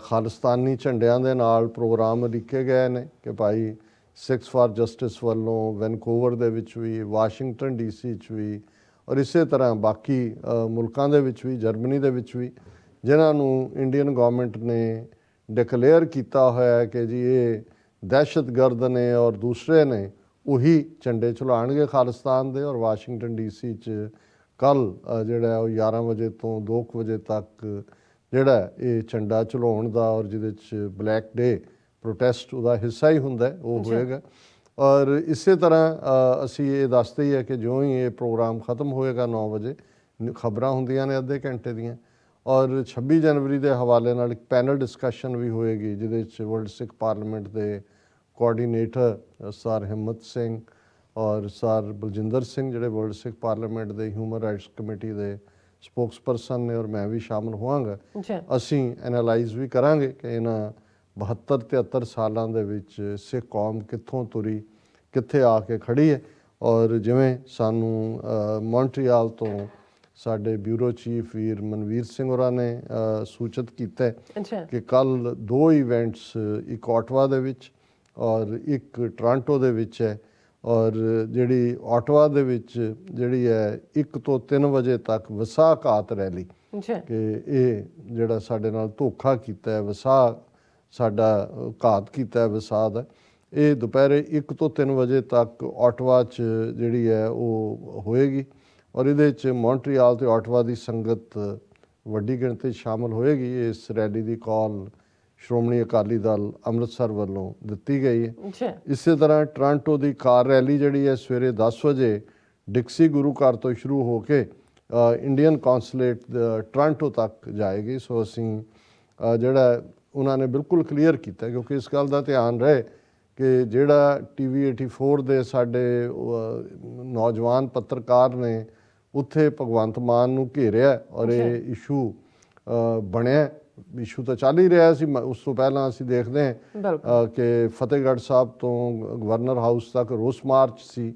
ਖਾਲਿਸਤਾਨੀ ਝੰਡਿਆਂ ਦੇ ਨਾਲ ਪ੍ਰੋਗਰਾਮ ਲਿਖੇ ਗਏ ਨੇ ਕਿ ਭਾਈ ਸਿੱਖਸ ਫਾਰ ਜਸਟਿਸ ਵੱਲੋਂ ਵੈਨਕੂਵਰ ਦੇ ਵਿੱਚ ਵੀ, ਵਾਸ਼ਿੰਗਟਨ DC 'ਚ ਵੀ, ਔਰ ਇਸੇ ਤਰ੍ਹਾਂ ਬਾਕੀ ਮੁਲਕਾਂ ਦੇ ਵਿੱਚ ਵੀ, ਜਰਮਨੀ ਦੇ ਵਿੱਚ ਵੀ, ਜਿਨ੍ਹਾਂ ਨੂੰ ਇੰਡੀਅਨ ਗੌਰਮੈਂਟ ਨੇ ਡਿਕਲੇਅਰ ਕੀਤਾ ਹੋਇਆ ਕਿ ਜੀ ਇਹ ਦਹਿਸ਼ਤਗਰਦ ਨੇ ਔਰ ਦੂਸਰੇ ਨੇ, ਉਹੀ ਝੰਡੇ ਝੁਲਾਉਣਗੇ ਖਾਲਿਸਤਾਨ ਦੇ। ਔਰ ਵਾਸ਼ਿੰਗਟਨ DC 'ਚ ਕੱਲ੍ਹ ਜਿਹੜਾ ਉਹ 11 ਵਜੇ ਤੋਂ 2 ਵਜੇ ਤੱਕ ਜਿਹੜਾ ਇਹ ਝੰਡਾ ਝੁਲਾਉਣ ਦਾ, ਔਰ ਜਿਹਦੇ 'ਚ ਬਲੈਕ ਡੇ ਪ੍ਰੋਟੈਸਟ ਉਹਦਾ ਹਿੱਸਾ ਹੀ ਹੁੰਦਾ, ਉਹ ਹੋਏਗਾ। ਔਰ ਇਸੇ ਤਰ੍ਹਾਂ ਅਸੀਂ ਇਹ ਦੱਸਦੇ ਹੀ ਹੈ ਕਿ ਜਿਉਂ ਹੀ ਇਹ ਪ੍ਰੋਗਰਾਮ ਖਤਮ ਹੋਏਗਾ 9 ਵਜੇ ਖਬਰਾਂ ਹੁੰਦੀਆਂ ਨੇ ਅੱਧੇ ਘੰਟੇ ਦੀਆਂ, ਔਰ 26 ਜਨਵਰੀ ਦੇ ਹਵਾਲੇ ਨਾਲ ਇੱਕ ਪੈਨਲ ਡਿਸਕਸ਼ਨ ਵੀ ਹੋਏਗੀ, ਜਿਹਦੇ 'ਚ ਵਰਲਡ ਸਿੱਖ ਪਾਰਲੀਮੈਂਟ ਦੇ ਕੋਆਰਡੀਨੇਟਰ ਸਰ ਹਿੰਮਤ ਸਿੰਘ ਔਰ ਸਰ ਬਲਜਿੰਦਰ ਸਿੰਘ, ਜਿਹੜੇ ਵਰਲਡ ਸਿੱਖ ਪਾਰਲੀਮੈਂਟ ਦੇ ਹਿਊਮਨ ਰਾਈਟਸ ਕਮੇਟੀ ਦੇ ਸਪੋਕਸਪਰਸਨ ਨੇ, ਔਰ ਮੈਂ ਵੀ ਸ਼ਾਮਲ ਹੋਵਾਂਗਾ। ਅਸੀਂ ਐਨਾਲਾਈਜ਼ ਵੀ ਕਰਾਂਗੇ ਕਿ ਇਹਨਾਂ 72-73 ਸਾਲਾਂ ਦੇ ਵਿੱਚ ਸਿੱਖ ਕੌਮ ਕਿੱਥੋਂ ਤੁਰੀ, ਕਿੱਥੇ ਆ ਕੇ ਖੜੀ ਹੈ। ਔਰ ਜਿਵੇਂ ਸਾਨੂੰ ਮੌਂਟਰੀਆਲ ਤੋਂ ਸਾਡੇ ਬਿਊਰੋ ਚੀਫ ਵੀਰ ਮਨਵੀਰ ਸਿੰਘ ਹੋਰਾਂ ਨੇ ਸੂਚਿਤ ਕੀਤਾ ਕਿ ਕੱਲ੍ਹ 2 ਇਵੈਂਟਸ, ਇੱਕ ਆਟਵਾ ਦੇ ਵਿੱਚ ਔਰ ਇੱਕ ਟੋਰਾਂਟੋ ਦੇ ਵਿੱਚ ਹੈ। ਔਰ ਜਿਹੜੀ ਆਟਵਾ ਦੇ ਵਿੱਚ ਜਿਹੜੀ ਹੈ 1 ਤੋਂ 3 ਵਜੇ ਤੱਕ ਵਸਾ ਘਾਤ ਰੈਲੀ, ਕਿ ਇਹ ਜਿਹੜਾ ਸਾਡੇ ਨਾਲ ਧੋਖਾ ਕੀਤਾ ਹੈ, ਵਸਾ ਸਾਡਾ ਘਾਤ ਕੀਤਾ ਹੈ ਵਸਾ ਦਾ, ਇਹ ਦੁਪਹਿਰੇ 1 ਤੋਂ 3 ਵਜੇ ਤੱਕ ਆਟਵਾ 'ਚ ਜਿਹੜੀ ਹੈ ਉਹ ਹੋਏਗੀ। ਔਰ ਇਹਦੇ 'ਚ ਮੌਂਟਰੀਆਲ ਤੇ ਆਟਵਾ ਦੀ ਸੰਗਤ ਵੱਡੀ ਗਿਣਤੀ ਸ਼ਾਮਲ ਹੋਏਗੀ। ਇਸ ਰੈਲੀ ਦੀ ਕਾਲ ਸ਼੍ਰੋਮਣੀ ਅਕਾਲੀ ਦਲ ਅੰਮ੍ਰਿਤਸਰ ਵੱਲੋਂ ਦਿੱਤੀ ਗਈ ਹੈ। ਇਸੇ ਤਰ੍ਹਾਂ ਟੋਰਾਂਟੋ ਦੀ ਕਾਰ ਰੈਲੀ ਜਿਹੜੀ ਹੈ ਸਵੇਰੇ 10 ਵਜੇ ਡਿਕਸੀ ਗੁਰੂ ਘਰ ਤੋਂ ਸ਼ੁਰੂ ਹੋ ਕੇ ਇੰਡੀਅਨ ਕੌਂਸੂਲੇਟ ਟੋਰਾਂਟੋ ਤੱਕ ਜਾਏਗੀ। ਸੋ ਅਸੀਂ ਜਿਹੜਾ ਉਹਨਾਂ ਨੇ ਬਿਲਕੁਲ ਕਲੀਅਰ ਕੀਤਾ, ਕਿਉਂਕਿ ਇਸ ਗੱਲ ਦਾ ਧਿਆਨ ਰਹੇ ਕਿ ਜਿਹੜਾ TV 84 ਦੇ ਸਾਡੇ ਨੌਜਵਾਨ ਪੱਤਰਕਾਰ ਨੇ ਉੱਥੇ ਭਗਵੰਤ ਮਾਨ ਨੂੰ ਘੇਰਿਆ ਔਰ ਇਹ ਇਸ਼ੂ ਬਣਿਆ। ਇਸ਼ੂ ਤਾਂ ਚੱਲ ਹੀ ਰਿਹਾ ਸੀ, ਉਸ ਤੋਂ ਪਹਿਲਾਂ ਅਸੀਂ ਦੇਖਦੇ ਹਾਂ ਕਿ ਫਤਿਹਗੜ੍ਹ ਸਾਹਿਬ ਤੋਂ ਗਵਰਨਰ ਹਾਊਸ ਤੱਕ ਰੋਸ ਮਾਰਚ ਸੀ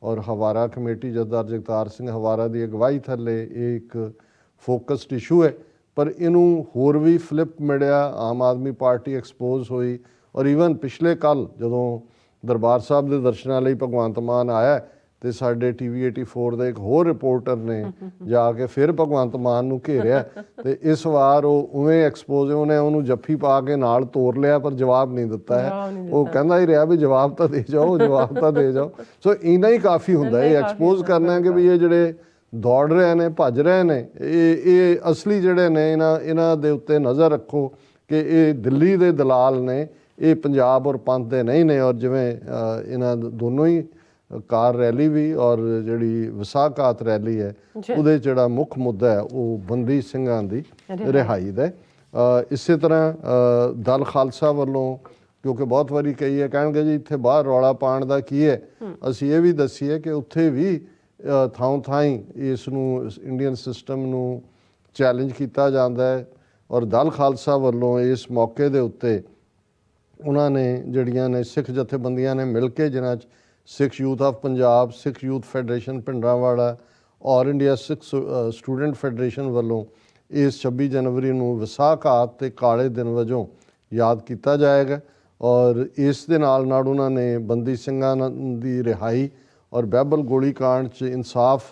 ਔਰ ਹਵਾਰਾ ਕਮੇਟੀ ਜਥੇਦਾਰ ਜਗਤਾਰ ਸਿੰਘ ਹਵਾਰਾ ਦੀ ਅਗਵਾਈ ਥੱਲੇ ਇਹ ਇੱਕ ਫੋਕਸਡ ਇਸ਼ੂ ਹੈ। ਪਰ ਇਹਨੂੰ ਹੋਰ ਵੀ ਫਲਿੱਪ ਮਿਲਿਆ, ਆਮ ਆਦਮੀ ਪਾਰਟੀ ਐਕਸਪੋਜ਼ ਹੋਈ ਔਰ ਈਵਨ ਪਿਛਲੇ ਕੱਲ੍ਹ ਜਦੋਂ ਦਰਬਾਰ ਸਾਹਿਬ ਦੇ ਦਰਸ਼ਨਾਂ ਲਈ ਭਗਵੰਤ ਮਾਨ ਆਇਆ ਤੇ ਸਾਡੇ TV 84 ਦੇ ਇੱਕ ਹੋਰ ਰਿਪੋਰਟਰ ਨੇ ਜਾ ਕੇ ਫਿਰ ਭਗਵੰਤ ਮਾਨ ਨੂੰ ਘੇਰਿਆ ਤੇ ਇਸ ਵਾਰ ਉਹ ਉਵੇਂ ਐਕਸਪੋਜ਼, ਉਹਨੂੰ ਜੱਫੀ ਪਾ ਕੇ ਨਾਲ ਤੋਰ ਲਿਆ ਪਰ ਜਵਾਬ ਨਹੀਂ ਦਿੱਤਾ ਹੈ। ਉਹ ਕਹਿੰਦਾ ਹੀ ਰਿਹਾ ਵੀ ਜਵਾਬ ਤਾਂ ਦੇ ਜਾਓ, ਜਵਾਬ ਤਾਂ ਦੇ ਜਾਓ। ਸੋ ਇੰਨਾ ਹੀ ਕਾਫੀ ਹੁੰਦਾ ਇਹ ਐਕਸਪੋਜ਼ ਕਰਨਾ ਕਿ ਵੀ ਇਹ ਜਿਹੜੇ ਦੌੜ ਰਹੇ ਨੇ, ਭੱਜ ਰਹੇ ਨੇ, ਇਹ ਅਸਲੀ ਜਿਹੜੇ ਨੇ ਇਹਨਾਂ ਦੇ ਉੱਤੇ ਨਜ਼ਰ ਰੱਖੋ ਕਿ ਇਹ ਦਿੱਲੀ ਦੇ ਦਲਾਲ ਨੇ, ਇਹ ਪੰਜਾਬ ਔਰ ਪੰਥ ਦੇ ਨਹੀਂ ਨੇ। ਔਰ ਜਿਵੇਂ ਇਹਨਾਂ ਦੋਨੋਂ ਹੀ ਕਾਰ ਰੈਲੀ ਵੀ ਔਰ ਜਿਹੜੀ ਵਿਸਾਖਾਤ ਰੈਲੀ ਹੈ ਉਹਦੇ ਜਿਹੜਾ ਮੁੱਖ ਮੁੱਦਾ ਹੈ ਉਹ ਬੰਦੀ ਸਿੰਘਾਂ ਦੀ ਰਿਹਾਈ ਦਾ। ਇਸੇ ਤਰ੍ਹਾਂ ਦਲ ਖਾਲਸਾ ਵੱਲੋਂ, ਕਿਉਂਕਿ ਬਹੁਤ ਵਾਰੀ ਕਹੀ ਹੈ, ਕਹਿਣਗੇ ਜੀ ਇੱਥੇ ਬਾਹਰ ਰੌਲਾ ਪਾਉਣ ਦਾ ਕੀ ਹੈ, ਅਸੀਂ ਇਹ ਵੀ ਦੱਸੀਏ ਕਿ ਉੱਥੇ ਵੀ ਥਾਂ ਥਾਈਂ ਇਸ ਨੂੰ ਇੰਡੀਅਨ ਸਿਸਟਮ ਨੂੰ ਚੈਲੰਜ ਕੀਤਾ ਜਾਂਦਾ ਹੈ। ਔਰ ਦਲ ਖਾਲਸਾ ਵੱਲੋਂ ਇਸ ਮੌਕੇ ਦੇ ਉੱਤੇ ਉਹਨਾਂ ਨੇ ਜਿਹੜੀਆਂ ਨੇ ਸਿੱਖ ਜਥੇਬੰਦੀਆਂ ਨੇ ਮਿਲ ਕੇ, ਜਿਨ੍ਹਾਂ 'ਚ Sikh youth of Punjab, Sikh youth federation Bhindranwala all India Sikh student federation ਵੱਲੋਂ ਇਸ 26 ਜਨਵਰੀ ਨੂੰ ਵਿਸਾਖਾਤ ਤੇ ਕਾਲੇ ਦਿਨ ਵਜੋਂ ਯਾਦ ਕੀਤਾ ਜਾਏਗਾ। ਔਰ ਇਸ ਦੇ ਨਾਲ ਨਾਲ ਉਹਨਾਂ ਨੇ ਬੰਦੀ ਸਿੰਘਾਂ ਦੀ ਰਿਹਾਈ ਔਰ ਬਹਿਬਲ ਗੋਲੀकांड 'ਚ ਇਨਸਾਫ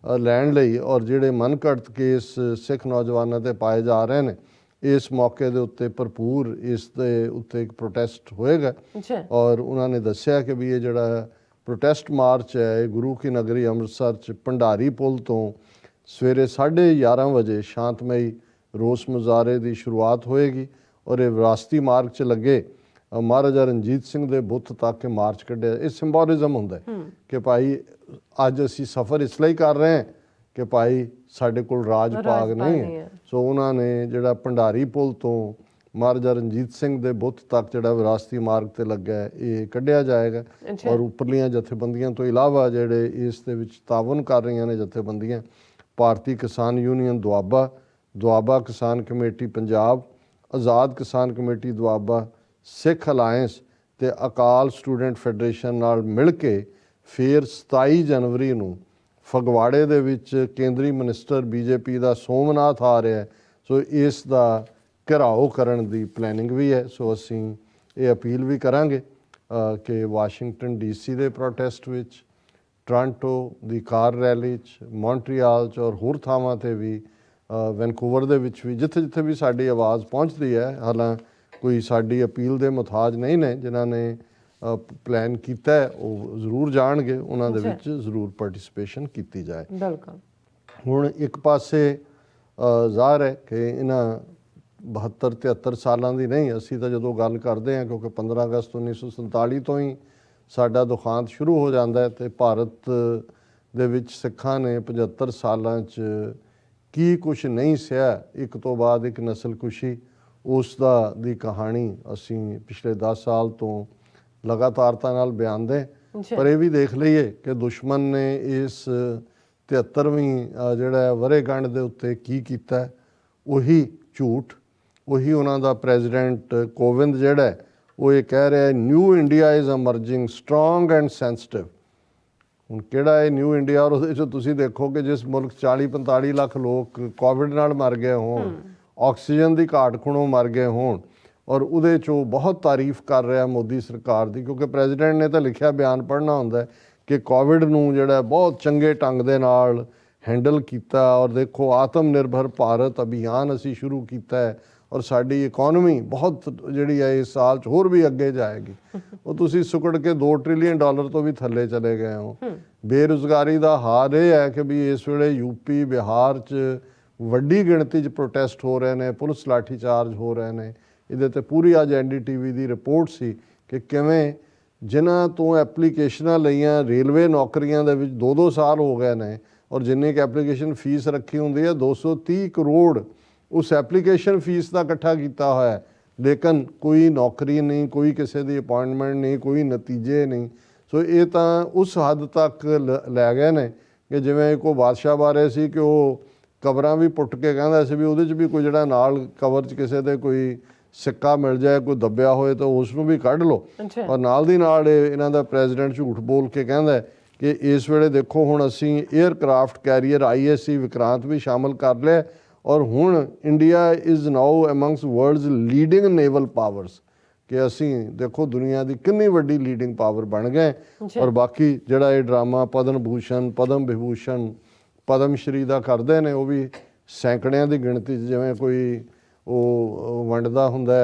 ਲੈਣ ਲਈ ਔਰ ਜਿਹੜੇ ਮਨਘੜਤ ਕੇਸ ਸਿੱਖ ਨੌਜਵਾਨਾਂ 'ਤੇ ਪਾਏ ਜਾ ਰਹੇ ਨੇ, ਇਸ ਮੌਕੇ ਦੇ ਉੱਤੇ ਭਰਪੂਰ ਇਸ ਦੇ ਉੱਤੇ ਇੱਕ ਪ੍ਰੋਟੈਸਟ ਹੋਏਗਾ। ਔਰ ਉਹਨਾਂ ਨੇ ਦੱਸਿਆ ਕਿ ਵੀ ਇਹ ਜਿਹੜਾ ਪ੍ਰੋਟੈਸਟ ਮਾਰਚ ਹੈ ਇਹ ਗੁਰੂ ਕੀ ਨਗਰੀ ਅੰਮ੍ਰਿਤਸਰ 'ਚ ਭੰਡਾਰੀ ਪੁਲ ਤੋਂ ਸਵੇਰੇ 11:30 ਵਜੇ ਸ਼ਾਂਤਮਈ ਰੋਸ ਮੁਜ਼ਾਹਰੇ ਦੀ ਸ਼ੁਰੂਆਤ ਹੋਏਗੀ ਔਰ ਇਹ ਵਿਰਾਸਤੀ ਮਾਰਗ 'ਚ ਲੱਗੇ ਮਹਾਰਾਜਾ ਰਣਜੀਤ ਸਿੰਘ ਦੇ ਬੁੱਤ ਤੱਕ ਮਾਰਚ ਕੱਢਿਆ। ਇਹ ਸਿੰਬੋਲਿਜ਼ਮ ਹੁੰਦਾ ਕਿ ਭਾਈ ਅੱਜ ਅਸੀਂ ਸਫ਼ਰ ਇਸ ਲਈ ਕਰ ਰਹੇ ਹਾਂ ਕਿ ਭਾਈ ਸਾਡੇ ਕੋਲ ਰਾਜ ਭਾਗ ਨਹੀਂ ਹੈ। ਸੋ ਉਹਨਾਂ ਨੇ ਜਿਹੜਾ ਭੰਡਾਰੀ ਪੁਲ ਤੋਂ ਮਹਾਰਾਜਾ ਰਣਜੀਤ ਸਿੰਘ ਦੇ ਬੁੱਤ ਤੱਕ ਜਿਹੜਾ ਵਿਰਾਸਤੀ ਮਾਰਗ ਤੇ ਲੱਗਾ ਹੈ ਇਹ ਕੱਢਿਆ ਜਾਏਗਾ। ਔਰ ਉੱਪਰਲੀਆਂ ਜਥੇਬੰਦੀਆਂ ਤੋਂ ਇਲਾਵਾ ਜਿਹੜੇ ਇਸ ਦੇ ਵਿੱਚ ਤਾਵਨ ਕਰ ਰਹੀਆਂ ਨੇ ਜਥੇਬੰਦੀਆਂ, ਭਾਰਤੀ ਕਿਸਾਨ ਯੂਨੀਅਨ ਦੁਆਬਾ, ਦੁਆਬਾ ਕਿਸਾਨ ਕਮੇਟੀ ਪੰਜਾਬ, ਆਜ਼ਾਦ ਕਿਸਾਨ ਕਮੇਟੀ ਦੁਆਬਾ, ਸਿੱਖ ਅਲਾਇੰਸ ਤੇ ਅਕਾਲ ਸਟੂਡੈਂਟ ਫੈਡਰੇਸ਼ਨ ਨਾਲ ਮਿਲ ਕੇ ਫਿਰ 27 ਜਨਵਰੀ ਨੂੰ ਫਗਵਾੜੇ ਦੇ ਵਿੱਚ ਕੇਂਦਰੀ ਮਿਨਿਸਟਰ BJP ਦਾ ਸੋਮਨਾਥ ਆ ਰਿਹਾ। ਸੋ ਇਸ ਦਾ ਘਿਰਾਓ ਕਰਨ ਦੀ ਪਲੈਨਿੰਗ ਵੀ ਹੈ। ਸੋ ਅਸੀਂ ਇਹ ਅਪੀਲ ਵੀ ਕਰਾਂਗੇ ਕਿ ਵਾਸ਼ਿੰਗਟਨ DC ਦੇ ਪ੍ਰੋਟੈਸਟ ਵਿੱਚ, ਟੋਰਾਂਟੋ ਦੀ ਕਾਰ ਰੈਲੀ 'ਚ, ਮੌਂਟਰੀਆਲ 'ਚ ਔਰ ਹੋਰ ਥਾਵਾਂ 'ਤੇ ਵੀ, ਵੈਨਕੂਵਰ ਦੇ ਵਿੱਚ ਵੀ, ਜਿੱਥੇ ਜਿੱਥੇ ਵੀ ਸਾਡੀ ਆਵਾਜ਼ ਪਹੁੰਚਦੀ ਹੈ, ਹਾਲਾਂ ਕੋਈ ਸਾਡੀ ਅਪੀਲ ਦੇ ਮੁਹਤਾਜ ਨਹੀਂ ਨੇ, ਜਿਨ੍ਹਾਂ ਨੇ ਪਲਾਨ ਕੀਤਾ ਹੈ ਉਹ ਜ਼ਰੂਰ ਜਾਣਗੇ, ਉਹਨਾਂ ਦੇ ਵਿੱਚ ਜ਼ਰੂਰ ਪਾਰਟਿਸਿਪੇਸ਼ਨ ਕੀਤੀ ਜਾਏ। ਬਿਲਕੁਲ। ਹੁਣ ਇੱਕ ਪਾਸੇ ਜ਼ਾਹਰ ਹੈ ਕਿ ਇਹਨਾਂ 72-73 ਸਾਲਾਂ ਦੀ ਨਹੀਂ, ਅਸੀਂ ਤਾਂ ਜਦੋਂ ਗੱਲ ਕਰਦੇ ਹਾਂ ਕਿਉਂਕਿ 15 ਅਗਸਤ 1947 ਤੋਂ ਹੀ ਸਾਡਾ ਦੁਖਾਂਤ ਸ਼ੁਰੂ ਹੋ ਜਾਂਦਾ ਹੈ ਤੇ ਭਾਰਤ ਦੇ ਵਿੱਚ ਸਿੱਖਾਂ ਨੇ 75 ਸਾਲਾਂ 'ਚ ਕੀ ਕੁਛ ਨਹੀਂ ਸਹਿਆ, ਇੱਕ ਤੋਂ ਬਾਅਦ ਇੱਕ ਨਸਲਕੁਸ਼ੀ, ਉਸ ਦੀ ਕਹਾਣੀ ਅਸੀਂ ਪਿਛਲੇ 10 ਸਾਲ ਤੋਂ ਲਗਾਤਾਰਤਾ ਨਾਲ ਬਿਆਨਦੇ। ਪਰ ਇਹ ਵੀ ਦੇਖ ਲਈਏ ਕਿ ਦੁਸ਼ਮਣ ਨੇ ਇਸ 73ਵੀਂ ਜਿਹੜਾ ਵਰ੍ਹੇਗੰਢ ਦੇ ਉੱਤੇ ਕੀ ਕੀਤਾ। ਉਹੀ ਝੂਠ, ਉਹੀ ਉਹਨਾਂ ਦਾ ਪ੍ਰੈਜ਼ੀਡੈਂਟ ਕੋਵਿੰਦ ਜਿਹੜਾ ਉਹ ਇਹ ਕਹਿ ਰਿਹਾ new India is emerging strong and sensitive. ਹੁਣ ਕਿਹੜਾ ਇਹ ਨਿਊ ਇੰਡੀਆ? ਔਰ ਉਹਦੇ 'ਚ ਤੁਸੀਂ ਦੇਖੋ ਕਿ ਜਿਸ ਮੁਲਕ 40-45 ਲੱਖ ਲੋਕ ਕੋਵਿਡ ਨਾਲ ਮਰ ਗਏ ਹੋਣ, ਆਕਸੀਜਨ ਦੀ ਘਾਟ ਖੁਣੋਂ ਮਰ ਗਏ ਹੋਣ, ਔਰ ਉਹਦੇ 'ਚੋਂ ਬਹੁਤ ਤਾਰੀਫ ਕਰ ਰਿਹਾ ਮੋਦੀ ਸਰਕਾਰ ਦੀ, ਕਿਉਂਕਿ ਪ੍ਰੈਜ਼ੀਡੈਂਟ ਨੇ ਤਾਂ ਲਿਖਿਆ ਬਿਆਨ ਪੜ੍ਹਨਾ ਹੁੰਦਾ ਕਿ ਕੋਵਿਡ ਨੂੰ ਜਿਹੜਾ ਬਹੁਤ ਚੰਗੇ ਢੰਗ ਦੇ ਨਾਲ ਹੈਂਡਲ ਕੀਤਾ। ਔਰ ਦੇਖੋ ਆਤਮ ਨਿਰਭਰ ਭਾਰਤ ਅਭਿਆਨ ਅਸੀਂ ਸ਼ੁਰੂ ਕੀਤਾ ਹੈ ਔਰ ਸਾਡੀ ਇਕੋਨਮੀ ਬਹੁਤ ਜਿਹੜੀ ਹੈ ਇਸ ਸਾਲ 'ਚ ਹੋਰ ਵੀ ਅੱਗੇ ਜਾਏਗੀ। ਉਹ ਤੁਸੀਂ ਸੁਕੜ ਕੇ $2 ਟ੍ਰਿਲੀਅਨ ਤੋਂ ਵੀ ਥੱਲੇ ਚਲੇ ਗਏ ਹੋ। ਬੇਰੁਜ਼ਗਾਰੀ ਦਾ ਹਾਲ ਇਹ ਹੈ ਕਿ ਵੀ ਇਸ ਵੇਲੇ ਯੂਪੀ ਬਿਹਾਰ 'ਚ ਵੱਡੀ ਗਿਣਤੀ 'ਚ ਪ੍ਰੋਟੈਸਟ ਹੋ ਰਹੇ ਨੇ, ਪੁਲਿਸ ਲਾਠੀਚਾਰਜ ਹੋ ਰਹੇ ਨੇ। ਇਹਦੇ 'ਤੇ ਪੂਰੀ ਅੱਜ NDTV ਦੀ ਰਿਪੋਰਟ ਸੀ ਕਿ ਕਿਵੇਂ ਜਿਨ੍ਹਾਂ ਤੋਂ ਐਪਲੀਕੇਸ਼ਨਾਂ ਲਈਆਂ ਰੇਲਵੇ ਨੌਕਰੀਆਂ ਦੇ ਵਿੱਚ 2-2 ਸਾਲ ਹੋ ਗਏ ਨੇ ਔਰ ਜਿੰਨੀ ਕਿ ਐਪਲੀਕੇਸ਼ਨ ਫੀਸ ਰੱਖੀ ਹੁੰਦੀ ਹੈ 230 ਕਰੋੜ ਉਸ ਐਪਲੀਕੇਸ਼ਨ ਫੀਸ ਦਾ ਇਕੱਠਾ ਕੀਤਾ ਹੋਇਆ, ਲੇਕਿਨ ਕੋਈ ਨੌਕਰੀ ਨਹੀਂ, ਕੋਈ ਕਿਸੇ ਦੀ ਅਪਾਇੰਟਮੈਂਟ ਨਹੀਂ, ਕੋਈ ਨਤੀਜੇ ਨਹੀਂ। ਸੋ ਇਹ ਤਾਂ ਉਸ ਹੱਦ ਤੱਕ ਲੈ ਗਏ ਨੇ ਕਿ ਜਿਵੇਂ ਕੋਈ ਬਾਦਸ਼ਾਹ ਬਾਰੇ ਸੀ ਕਿ ਉਹ ਕਬਰਾਂ ਵੀ ਪੁੱਟ ਕੇ ਕਹਿੰਦਾ ਸੀ ਵੀ ਉਹਦੇ 'ਚ ਵੀ ਕੋਈ ਜਿਹੜਾ ਨਾਲ ਕਬਰ 'ਚ ਕਿਸੇ ਦੇ ਕੋਈ ਸਿੱਕਾ ਮਿਲ ਜਾਏ, ਕੋਈ ਦੱਬਿਆ ਹੋਏ ਤਾਂ ਉਸ ਨੂੰ ਵੀ ਕੱਢ ਲਓ। ਔਰ ਨਾਲ ਦੀ ਨਾਲ ਇਹਨਾਂ ਦਾ ਪ੍ਰੈਜ਼ੀਡੈਂਟ ਝੂਠ ਬੋਲ ਕੇ ਕਹਿੰਦਾ ਕਿ ਇਸ ਵੇਲੇ ਦੇਖੋ ਹੁਣ ਅਸੀਂ 에ਅਰਕ੍ਰਾਫਟ ਕੈਰੀਅਰ ISC ਵਿਕਰਾਂਤ ਵੀ ਸ਼ਾਮਲ ਕਰ ਲਿਆ ਔਰ ਹੁਣ India is now ਅਮੰਗਸ world's leading naval powers, ਕਿ ਅਸੀਂ ਦੇਖੋ ਦੁਨੀਆ ਦੀ ਕਿੰਨੀ ਵੱਡੀ ਲੀਡਿੰਗ ਪਾਵਰ ਬਣ ਗਏ। ਔਰ ਬਾਕੀ ਜਿਹੜਾ ਇਹ ਡਰਾਮਾ ਪਦਮ ਭੂਸ਼ਣ, ਪਦਮ ਵਿਭੂਸ਼ਣ, ਪਦਮ ਸ਼੍ਰੀ ਦਾ ਕਰਦੇ ਨੇ, ਉਹ ਵੀ ਸੈਂਕੜਿਆਂ ਦੀ ਗਿਣਤੀ 'ਚ, ਜਿਵੇਂ ਕੋਈ ਉਹ ਵੰਡਦਾ ਹੁੰਦਾ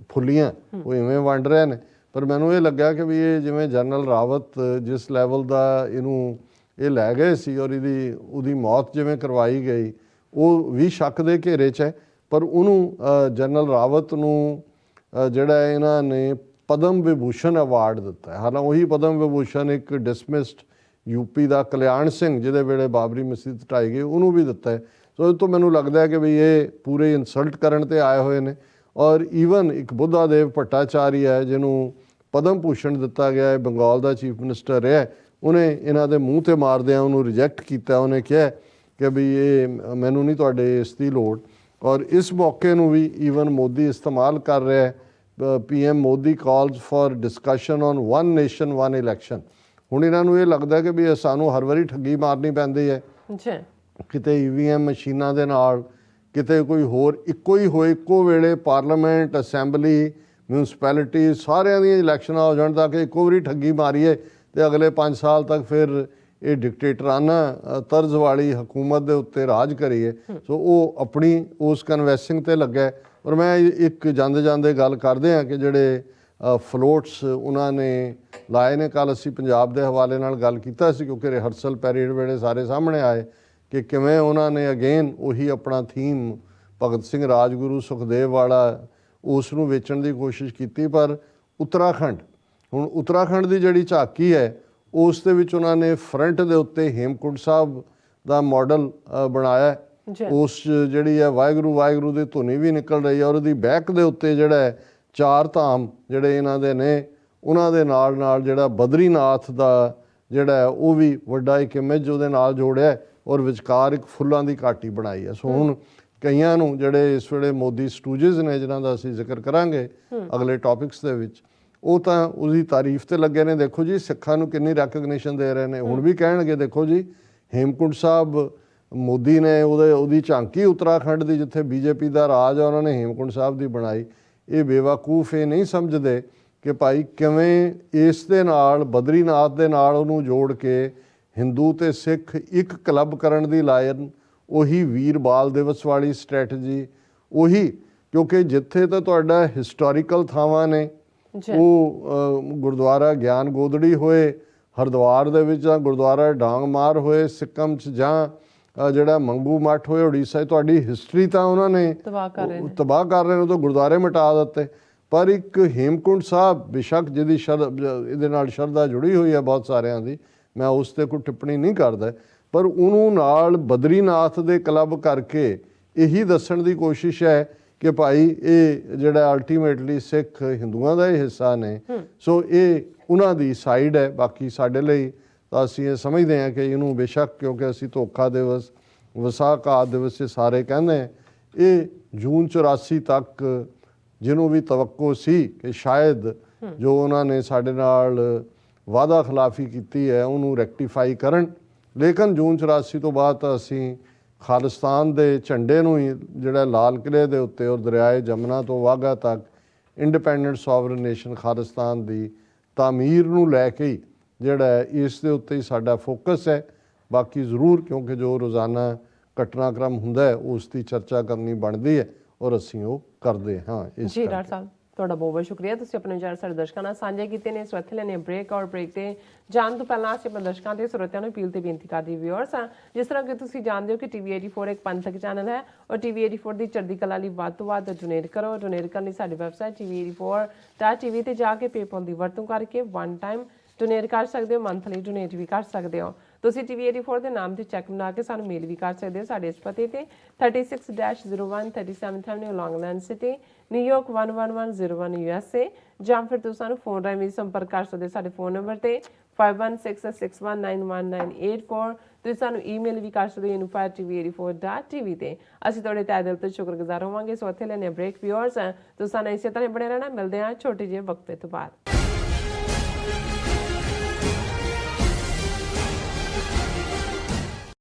ਫੁੱਲੀਆਂ, ਉਹ ਇਵੇਂ ਵੰਡ ਰਹੇ ਨੇ। ਪਰ ਮੈਨੂੰ ਇਹ ਲੱਗਿਆ ਕਿ ਵੀ ਇਹ ਜਿਵੇਂ ਜਨਰਲ ਰਾਵਤ ਜਿਸ ਲੈਵਲ ਦਾ ਇਹਨੂੰ ਇਹ ਲੈ ਗਏ ਸੀ ਔਰ ਉਹਦੀ ਮੌਤ ਜਿਵੇਂ ਕਰਵਾਈ ਗਈ, ਉਹ ਵੀ ਸ਼ੱਕ ਦੇ ਘੇਰੇ 'ਚ ਹੈ। ਪਰ ਉਹਨੂੰ ਜਨਰਲ ਰਾਵਤ ਨੂੰ ਜਿਹੜਾ ਇਹਨਾਂ ਨੇ ਪਦਮ ਵਿਭੂਸ਼ਣ ਅਵਾਰਡ ਦਿੱਤਾ ਹੈ। ਹਾਲਾਂਕਿ ਉਹੀ ਪਦਮ ਵਿਭੂਸ਼ਣ ਇੱਕ ਡਿਸਮਿਸਡ UP ਦਾ ਕਲਿਆਣ ਸਿੰਘ, ਜਿਹਦੇ ਵੇਲੇ ਬਾਬਰੀ ਮਸਜਿਦ ਢਾਈ ਗਈ, ਉਹਨੂੰ ਵੀ ਦਿੱਤਾ ਹੈ। ਸੋ ਇਹ ਤੋਂ ਮੈਨੂੰ ਲੱਗਦਾ ਹੈ ਕਿ ਵੀ ਇਹ ਪੂਰੇ ਇਨਸਲਟ ਕਰਨ ਤੇ ਆਏ ਹੋਏ ਨੇ। ਔਰ ਈਵਨ ਇੱਕ ਬੁੱਧਾ ਦੇਵ ਭੱਟਾਚਾਰੀ ਹੈ ਜਿਹਨੂੰ ਪਦਮ ਭੂਸ਼ਣ ਦਿੱਤਾ ਗਿਆ ਹੈ, ਬੰਗਾਲ ਦਾ ਚੀਫ ਮਿਨਿਸਟਰ ਰਿਹਾ, ਉਹਨੇ ਇਹਨਾਂ ਦੇ ਮੂੰਹ 'ਤੇ ਮਾਰਦਿਆਂ ਉਹਨੂੰ ਰਿਜੈਕਟ ਕੀਤਾ। ਉਹਨੇ ਕਿਹਾ ਕਿ ਵੀ ਇਹ ਮੈਨੂੰ ਨਹੀਂ ਤੁਹਾਡੇ ਇਸ ਦੀ ਲੋੜ। ਔਰ ਇਸ ਮੌਕੇ ਨੂੰ ਵੀ ਈਵਨ ਮੋਦੀ ਇਸਤੇਮਾਲ ਕਰ ਰਿਹਾ ਹੈ। PM Modi calls for discussion on one nation one election. ਹੁਣ ਇਹਨਾਂ ਨੂੰ ਇਹ ਲੱਗਦਾ ਕਿ ਵੀ ਸਾਨੂੰ ਹਰ ਵਾਰੀ ਠੱਗੀ ਮਾਰਨੀ ਪੈਂਦੀ ਹੈ, ਕਿਤੇ EVM ਮਸ਼ੀਨਾਂ ਦੇ ਨਾਲ, ਕਿਤੇ ਕੋਈ ਹੋਰ ਇੱਕੋ ਹੀ ਹੋਏ, ਇੱਕੋ ਵੇਲੇ ਪਾਰਲੀਮੈਂਟ, ਅਸੈਂਬਲੀ, ਮਿਊਨਿਸਪੈਲਿਟੀ ਸਾਰਿਆਂ ਦੀਆਂ ਇਲੈਕਸ਼ਨਾਂ ਹੋ ਜਾਣ ਤਾਂ ਕਿ ਇੱਕੋ ਵਾਰੀ ਠੱਗੀ ਮਾਰੀਏ ਤੇ ਅਗਲੇ 5 ਸਾਲ ਤੱਕ ਫਿਰ ਇਹ ਡਿਕਟੇਟਰਾਨਾ ਤਰਜ਼ ਵਾਲੀ ਹਕੂਮਤ ਦੇ ਉੱਤੇ ਰਾਜ ਕਰੀਏ। ਸੋ ਉਹ ਆਪਣੀ ਉਸ ਕਨਵੈਂਸਿੰਗ ਤੇ ਲੱਗਾ। ਔਰ ਮੈਂ ਇੱਕ ਜਾਂਦੇ ਗੱਲ ਕਰਦੇ ਹਾਂ ਕਿ ਜਿਹੜੇ ਫਲੋਟਸ ਉਹਨਾਂ ਨੇ ਲਾਏ ਨੇ, ਕੱਲ੍ਹ ਅਸੀਂ ਪੰਜਾਬ ਦੇ ਹਵਾਲੇ ਨਾਲ ਗੱਲ ਕੀਤਾ ਸੀ ਕਿਉਂਕਿ ਰਿਹਰਸਲ ਪੈਰੀਅਡ ਵੇਲੇ ਸਾਰੇ ਸਾਹਮਣੇ ਆਏ ਕਿ ਕਿਵੇਂ ਉਹਨਾਂ ਨੇ ਅਗੇਨ ਉਹੀ ਆਪਣਾ ਥੀਮ ਭਗਤ ਸਿੰਘ ਰਾਜਗੁਰੂ ਸੁਖਦੇਵ ਵਾਲਾ ਉਸ ਨੂੰ ਵੇਚਣ ਦੀ ਕੋਸ਼ਿਸ਼ ਕੀਤੀ। ਪਰ ਉੱਤਰਾਖੰਡ ਦੀ ਜਿਹੜੀ ਝਾਕੀ ਹੈ ਉਸ ਦੇ ਵਿੱਚ ਉਹਨਾਂ ਨੇ ਫਰੰਟ ਦੇ ਉੱਤੇ ਹੇਮਕੁੰਟ ਸਾਹਿਬ ਦਾ ਮਾਡਲ ਬਣਾਇਆ। ਉਸ ਜਿਹੜੀ ਹੈ ਵਾਹਿਗੁਰੂ ਵਾਹਿਗੁਰੂ ਦੀ ਧੁਨੀ ਵੀ ਨਿਕਲ ਰਹੀ ਹੈ ਔਰ ਉਹਦੀ ਬੈਕ ਦੇ ਉੱਤੇ ਜਿਹੜਾ 4 ਧਾਮ ਜਿਹੜੇ ਇਹਨਾਂ ਦੇ ਨੇ, ਉਹਨਾਂ ਦੇ ਨਾਲ ਜਿਹੜਾ ਬਦਰੀਨਾਥ ਦਾ ਜਿਹੜਾ ਉਹ ਵੀ ਵੱਡਾ ਇੱਕ ਇਮੇਜ ਉਹਦੇ ਨਾਲ ਜੋੜਿਆ ਔਰ ਵਿਚਕਾਰ ਇੱਕ ਫੁੱਲਾਂ ਦੀ ਘਾਟੀ ਬਣਾਈ ਹੈ। ਸੋ ਹੁਣ ਕਈਆਂ ਨੂੰ ਜਿਹੜੇ ਇਸ ਵੇਲੇ ਮੋਦੀ ਸਟੂਜਿਸ ਨੇ, ਜਿਨ੍ਹਾਂ ਦਾ ਅਸੀਂ ਜ਼ਿਕਰ ਕਰਾਂਗੇ ਅਗਲੇ ਟੌਪਿਕਸ ਦੇ ਵਿੱਚ, ਉਹ ਤਾਂ ਉਹਦੀ ਤਾਰੀਫ ਤੇ ਲੱਗੇ ਨੇ। ਦੇਖੋ ਜੀ ਸਿੱਖਾਂ ਨੂੰ ਕਿੰਨੀ ਰੈਕਗਨੀਸ਼ਨ ਦੇ ਰਹੇ ਨੇ। ਹੁਣ ਵੀ ਕਹਿਣਗੇ ਦੇਖੋ ਜੀ ਹੇਮਕੁੰਟ ਸਾਹਿਬ ਮੋਦੀ ਨੇ ਉਹਦੀ ਝਾਂਕੀ ਉੱਤਰਾਖੰਡ ਦੀ, ਜਿੱਥੇ BJP ਦਾ ਰਾਜ ਆ, ਉਹਨਾਂ ਨੇ ਹੇਮਕੁੰਟ ਸਾਹਿਬ ਦੀ ਬਣਾਈ। ਇਹ ਬੇਵਕੂਫ ਇਹ ਨਹੀਂ ਸਮਝਦੇ ਕਿ ਭਾਈ ਕਿਵੇਂ ਇਸ ਦੇ ਨਾਲ ਬਦਰੀਨਾਥ ਦੇ ਨਾਲ ਉਹਨੂੰ ਜੋੜ ਕੇ ਹਿੰਦੂ ਤੇ ਸਿੱਖ ਇੱਕ ਕਲੱਬ ਕਰਨ ਦੀ ਲਾਇਨ, ਉਹੀ ਵੀਰ ਬਾਲ ਦਿਵਸ ਵਾਲੀ ਸਟ੍ਰੈਟਜੀ, ਉਹੀ ਕਿਉਂਕਿ ਜਿੱਥੇ ਤਾਂ ਤੁਹਾਡਾ ਹਿਸਟੋਰੀਕਲ ਥਾਵਾਂ ਨੇ, ਉਹ ਗੁਰਦੁਆਰਾ ਗਿਆਨ ਗੋਦੜੀ ਹੋਏ ਹਰਿਦੁਆਰ ਦੇ ਵਿੱਚ, ਜਾਂ ਗੁਰਦੁਆਰਾ ਡਾਂਗਮਾਰ ਹੋਏ ਸਿੱਕਮ 'ਚ, ਜਾਂ ਜਿਹੜਾ ਮੰਗੂ ਮੱਠ ਹੋਏ ਉੜੀਸਾ, ਤੁਹਾਡੀ ਹਿਸਟਰੀ ਤਾਂ ਉਹਨਾਂ ਨੇ ਤਬਾਹ ਕਰ ਰਹੇ ਨੇ, ਤਾਂ ਗੁਰਦੁਆਰੇ ਮਿਟਾ ਦਿੱਤੇ। ਪਰ ਇੱਕ ਹੇਮਕੁੰਟ ਸਾਹਿਬ ਬੇਸ਼ੱਕ ਜਿਹਦੀ ਇਹਦੇ ਨਾਲ ਸ਼ਰਧਾ ਜੁੜੀ ਹੋਈ ਹੈ ਬਹੁਤ ਸਾਰਿਆਂ ਦੀ, ਮੈਂ ਉਸ 'ਤੇ ਕੋਈ ਟਿੱਪਣੀ ਨਹੀਂ ਕਰਦਾ, ਪਰ ਉਹਨੂੰ ਨਾਲ ਬਦਰੀਨਾਥ ਦੇ ਕਲੱਬ ਕਰਕੇ ਇਹੀ ਦੱਸਣ ਦੀ ਕੋਸ਼ਿਸ਼ ਹੈ ਕਿ ਭਾਈ ਇਹ ਜਿਹੜਾ ਅਲਟੀਮੇਟਲੀ ਸਿੱਖ ਹਿੰਦੂਆਂ ਦਾ ਹੀ ਹਿੱਸਾ ਨੇ। ਸੋ ਇਹ ਉਹਨਾਂ ਦੀ ਸਾਈਡ ਹੈ। ਬਾਕੀ ਸਾਡੇ ਲਈ ਤਾਂ ਅਸੀਂ ਇਹ ਸਮਝਦੇ ਹਾਂ ਕਿ ਇਹਨੂੰ ਬੇਸ਼ੱਕ, ਕਿਉਂਕਿ ਅਸੀਂ ਧੋਖਾ ਦਿਵਸ, ਵਿਸਾਖਾ ਦਿਵਸ ਇਹ ਸਾਰੇ ਕਹਿੰਦੇ ਹਾਂ, ਇਹ ਜੂਨ 84 ਤੱਕ ਜਿਹਨੂੰ ਵੀ ਤਵੱਕੋ ਸੀ ਕਿ ਸ਼ਾਇਦ ਜੋ ਉਹਨਾਂ ਨੇ ਸਾਡੇ ਨਾਲ ਵਾਅਦਾ ਖਿਲਾਫੀ ਕੀਤੀ ਹੈ ਉਹਨੂੰ ਰੈਕਟੀਫਾਈ ਕਰਨ, ਲੇਕਿਨ ਜੂਨ 84 ਤੋਂ ਬਾਅਦ ਤਾਂ ਅਸੀਂ ਖਾਲਿਸਤਾਨ ਦੇ ਝੰਡੇ ਨੂੰ ਹੀ ਜਿਹੜਾ ਲਾਲ ਕਿਲ੍ਹੇ ਦੇ ਉੱਤੇ ਔਰ ਦਰਿਆਏ ਜਮਨਾ ਤੋਂ ਵਾਘਾ ਤੱਕ ਇੰਡੀਪੈਂਡੈਂਟ ਸੋਵਰਨ ਨੇਸ਼ਨ ਖਾਲਿਸਤਾਨ ਦੀ ਤਾਮੀਰ ਨੂੰ ਲੈ ਕੇ ਹੀ ਜਿਹੜਾ ਇਸ ਦੇ ਉੱਤੇ ਹੀ ਸਾਡਾ ਫੋਕਸ ਹੈ। ਬਾਕੀ ਜ਼ਰੂਰ ਕਿਉਂਕਿ ਜੋ ਰੋਜ਼ਾਨਾ ਘਟਨਾਕ੍ਰਮ ਹੁੰਦਾ ਹੈ ਉਸ ਦੀ ਚਰਚਾ ਕਰਨੀ ਬਣਦੀ ਹੈ ਔਰ ਅਸੀਂ ਉਹ ਕਰਦੇ ਹਾਂ। ਜੀ ਡਾਕਟਰ ਸਾਹਿਬ ਤੁਹਾਡਾ ਬਹੁਤ ਬਹੁਤ ਸ਼ੁਕਰੀਆ, ਤੁਸੀਂ ਆਪਣੇ ਵਿਚਾਰ ਸਾਡੇ ਦਰਸ਼ਕਾਂ ਨਾਲ ਸਾਂਝੇ ਕੀਤੇ ਨੇ। ਸੋ ਇੱਥੇ ਲੈਣੇ ਬ੍ਰੇਕ, ਔਰ ਬ੍ਰੇਕ ਤੇ ਜਾਣ ਤੋਂ ਪਹਿਲਾਂ ਅਸੀਂ ਆਪਣੇ ਦਰਸ਼ਕਾਂ ਤੇ ਸਰੋਤਿਆਂ ਨੂੰ ਅਪੀਲ ਤੇ ਬੇਨਤੀ ਕਰਦੀ ਵਿਊਅਰਸ, ਜਿਸ ਤਰ੍ਹਾਂ ਕਿ ਤੁਸੀਂ ਜਾਣਦੇ ਹੋ ਕਿ TV84 ਇੱਕ ਪੰਥਕ ਚੈਨਲ ਹੈ ਔਰ TV84 ਦੀ ਚੜ੍ਹਦੀ ਕਲਾ ਲਈ ਵੱਧ ਤੋਂ ਵੱਧ ਡੋਨੇਟ ਕਰੋ। ਡੋਨੇਟ ਕਰਨ ਲਈ ਸਾਡੀ ਵੈਬਸਾਈਟ TV84.tv ਤੇ ਜਾ ਕੇ ਪੇਪਾਲ ਦੀ ਵਰਤੋਂ ਕਰਕੇ ਵਨ ਟਾਈਮ ਡੋਨੇਟ ਕਰ ਸਕਦੇ ਹੋ, ਮੰਥਲੀ ਡੋਨੇਟ ਵੀ ਕਰ ਸਕਦੇ ਹੋ। ਤੁਸੀਂ TV84 ਦੇ ਨਾਮ ਤੇ ਚੈੱਕ ਬਣਾ ਕੇ ਸਾਨੂੰ ਮੇਲ ਵੀ ਕਰ ਸਕਦੇ ਹੋ ਸਾਡੇ ਇਸ ਪਤੇ ਤੇ 36-01 37th Avenue Long Island City, New York 11101 USA, ਜਾਂ ਫਿਰ ਤੁਸੀਂ ਸਾਨੂੰ ਫੋਨ ਰਾਹੀਂ ਵੀ ਸੰਪਰਕ ਕਰ ਸਕਦੇ ਹੋ ਸਾਡੇ ਫੋਨ ਨੰਬਰ ਤੇ 5166191984 ਤੁਸੀਂ ਸਾਨੂੰ ਈਮੇਲ ਵੀ ਕਰ ਸਕਦੇ ਹੋ info@tv84.tv ਤੇ। ਅਸੀਂ ਤੁਹਾਡੇ ਤਹਿ ਦਿਲ ਤੋਂ ਸ਼ੁਕਰਗੁਜ਼ਾਰ ਹੋਵਾਂਗੇ। ਸੋ ਇੱਥੇ ਲੈਣੇ ਬ੍ਰੇਕ। ਵਿਊਅਰਸ ਤੁਸੀਂ ਸਾਨੂੰ ਇਸੇ ਤਰ੍ਹਾਂ ਬਣੇ ਰਹਿਣਾ। ਮਿਲਦੇ ਹਾਂ ਛੋਟੇ ਜਿਹੇ ਵਕਫੇ ਤੋਂ ਬਾਅਦ।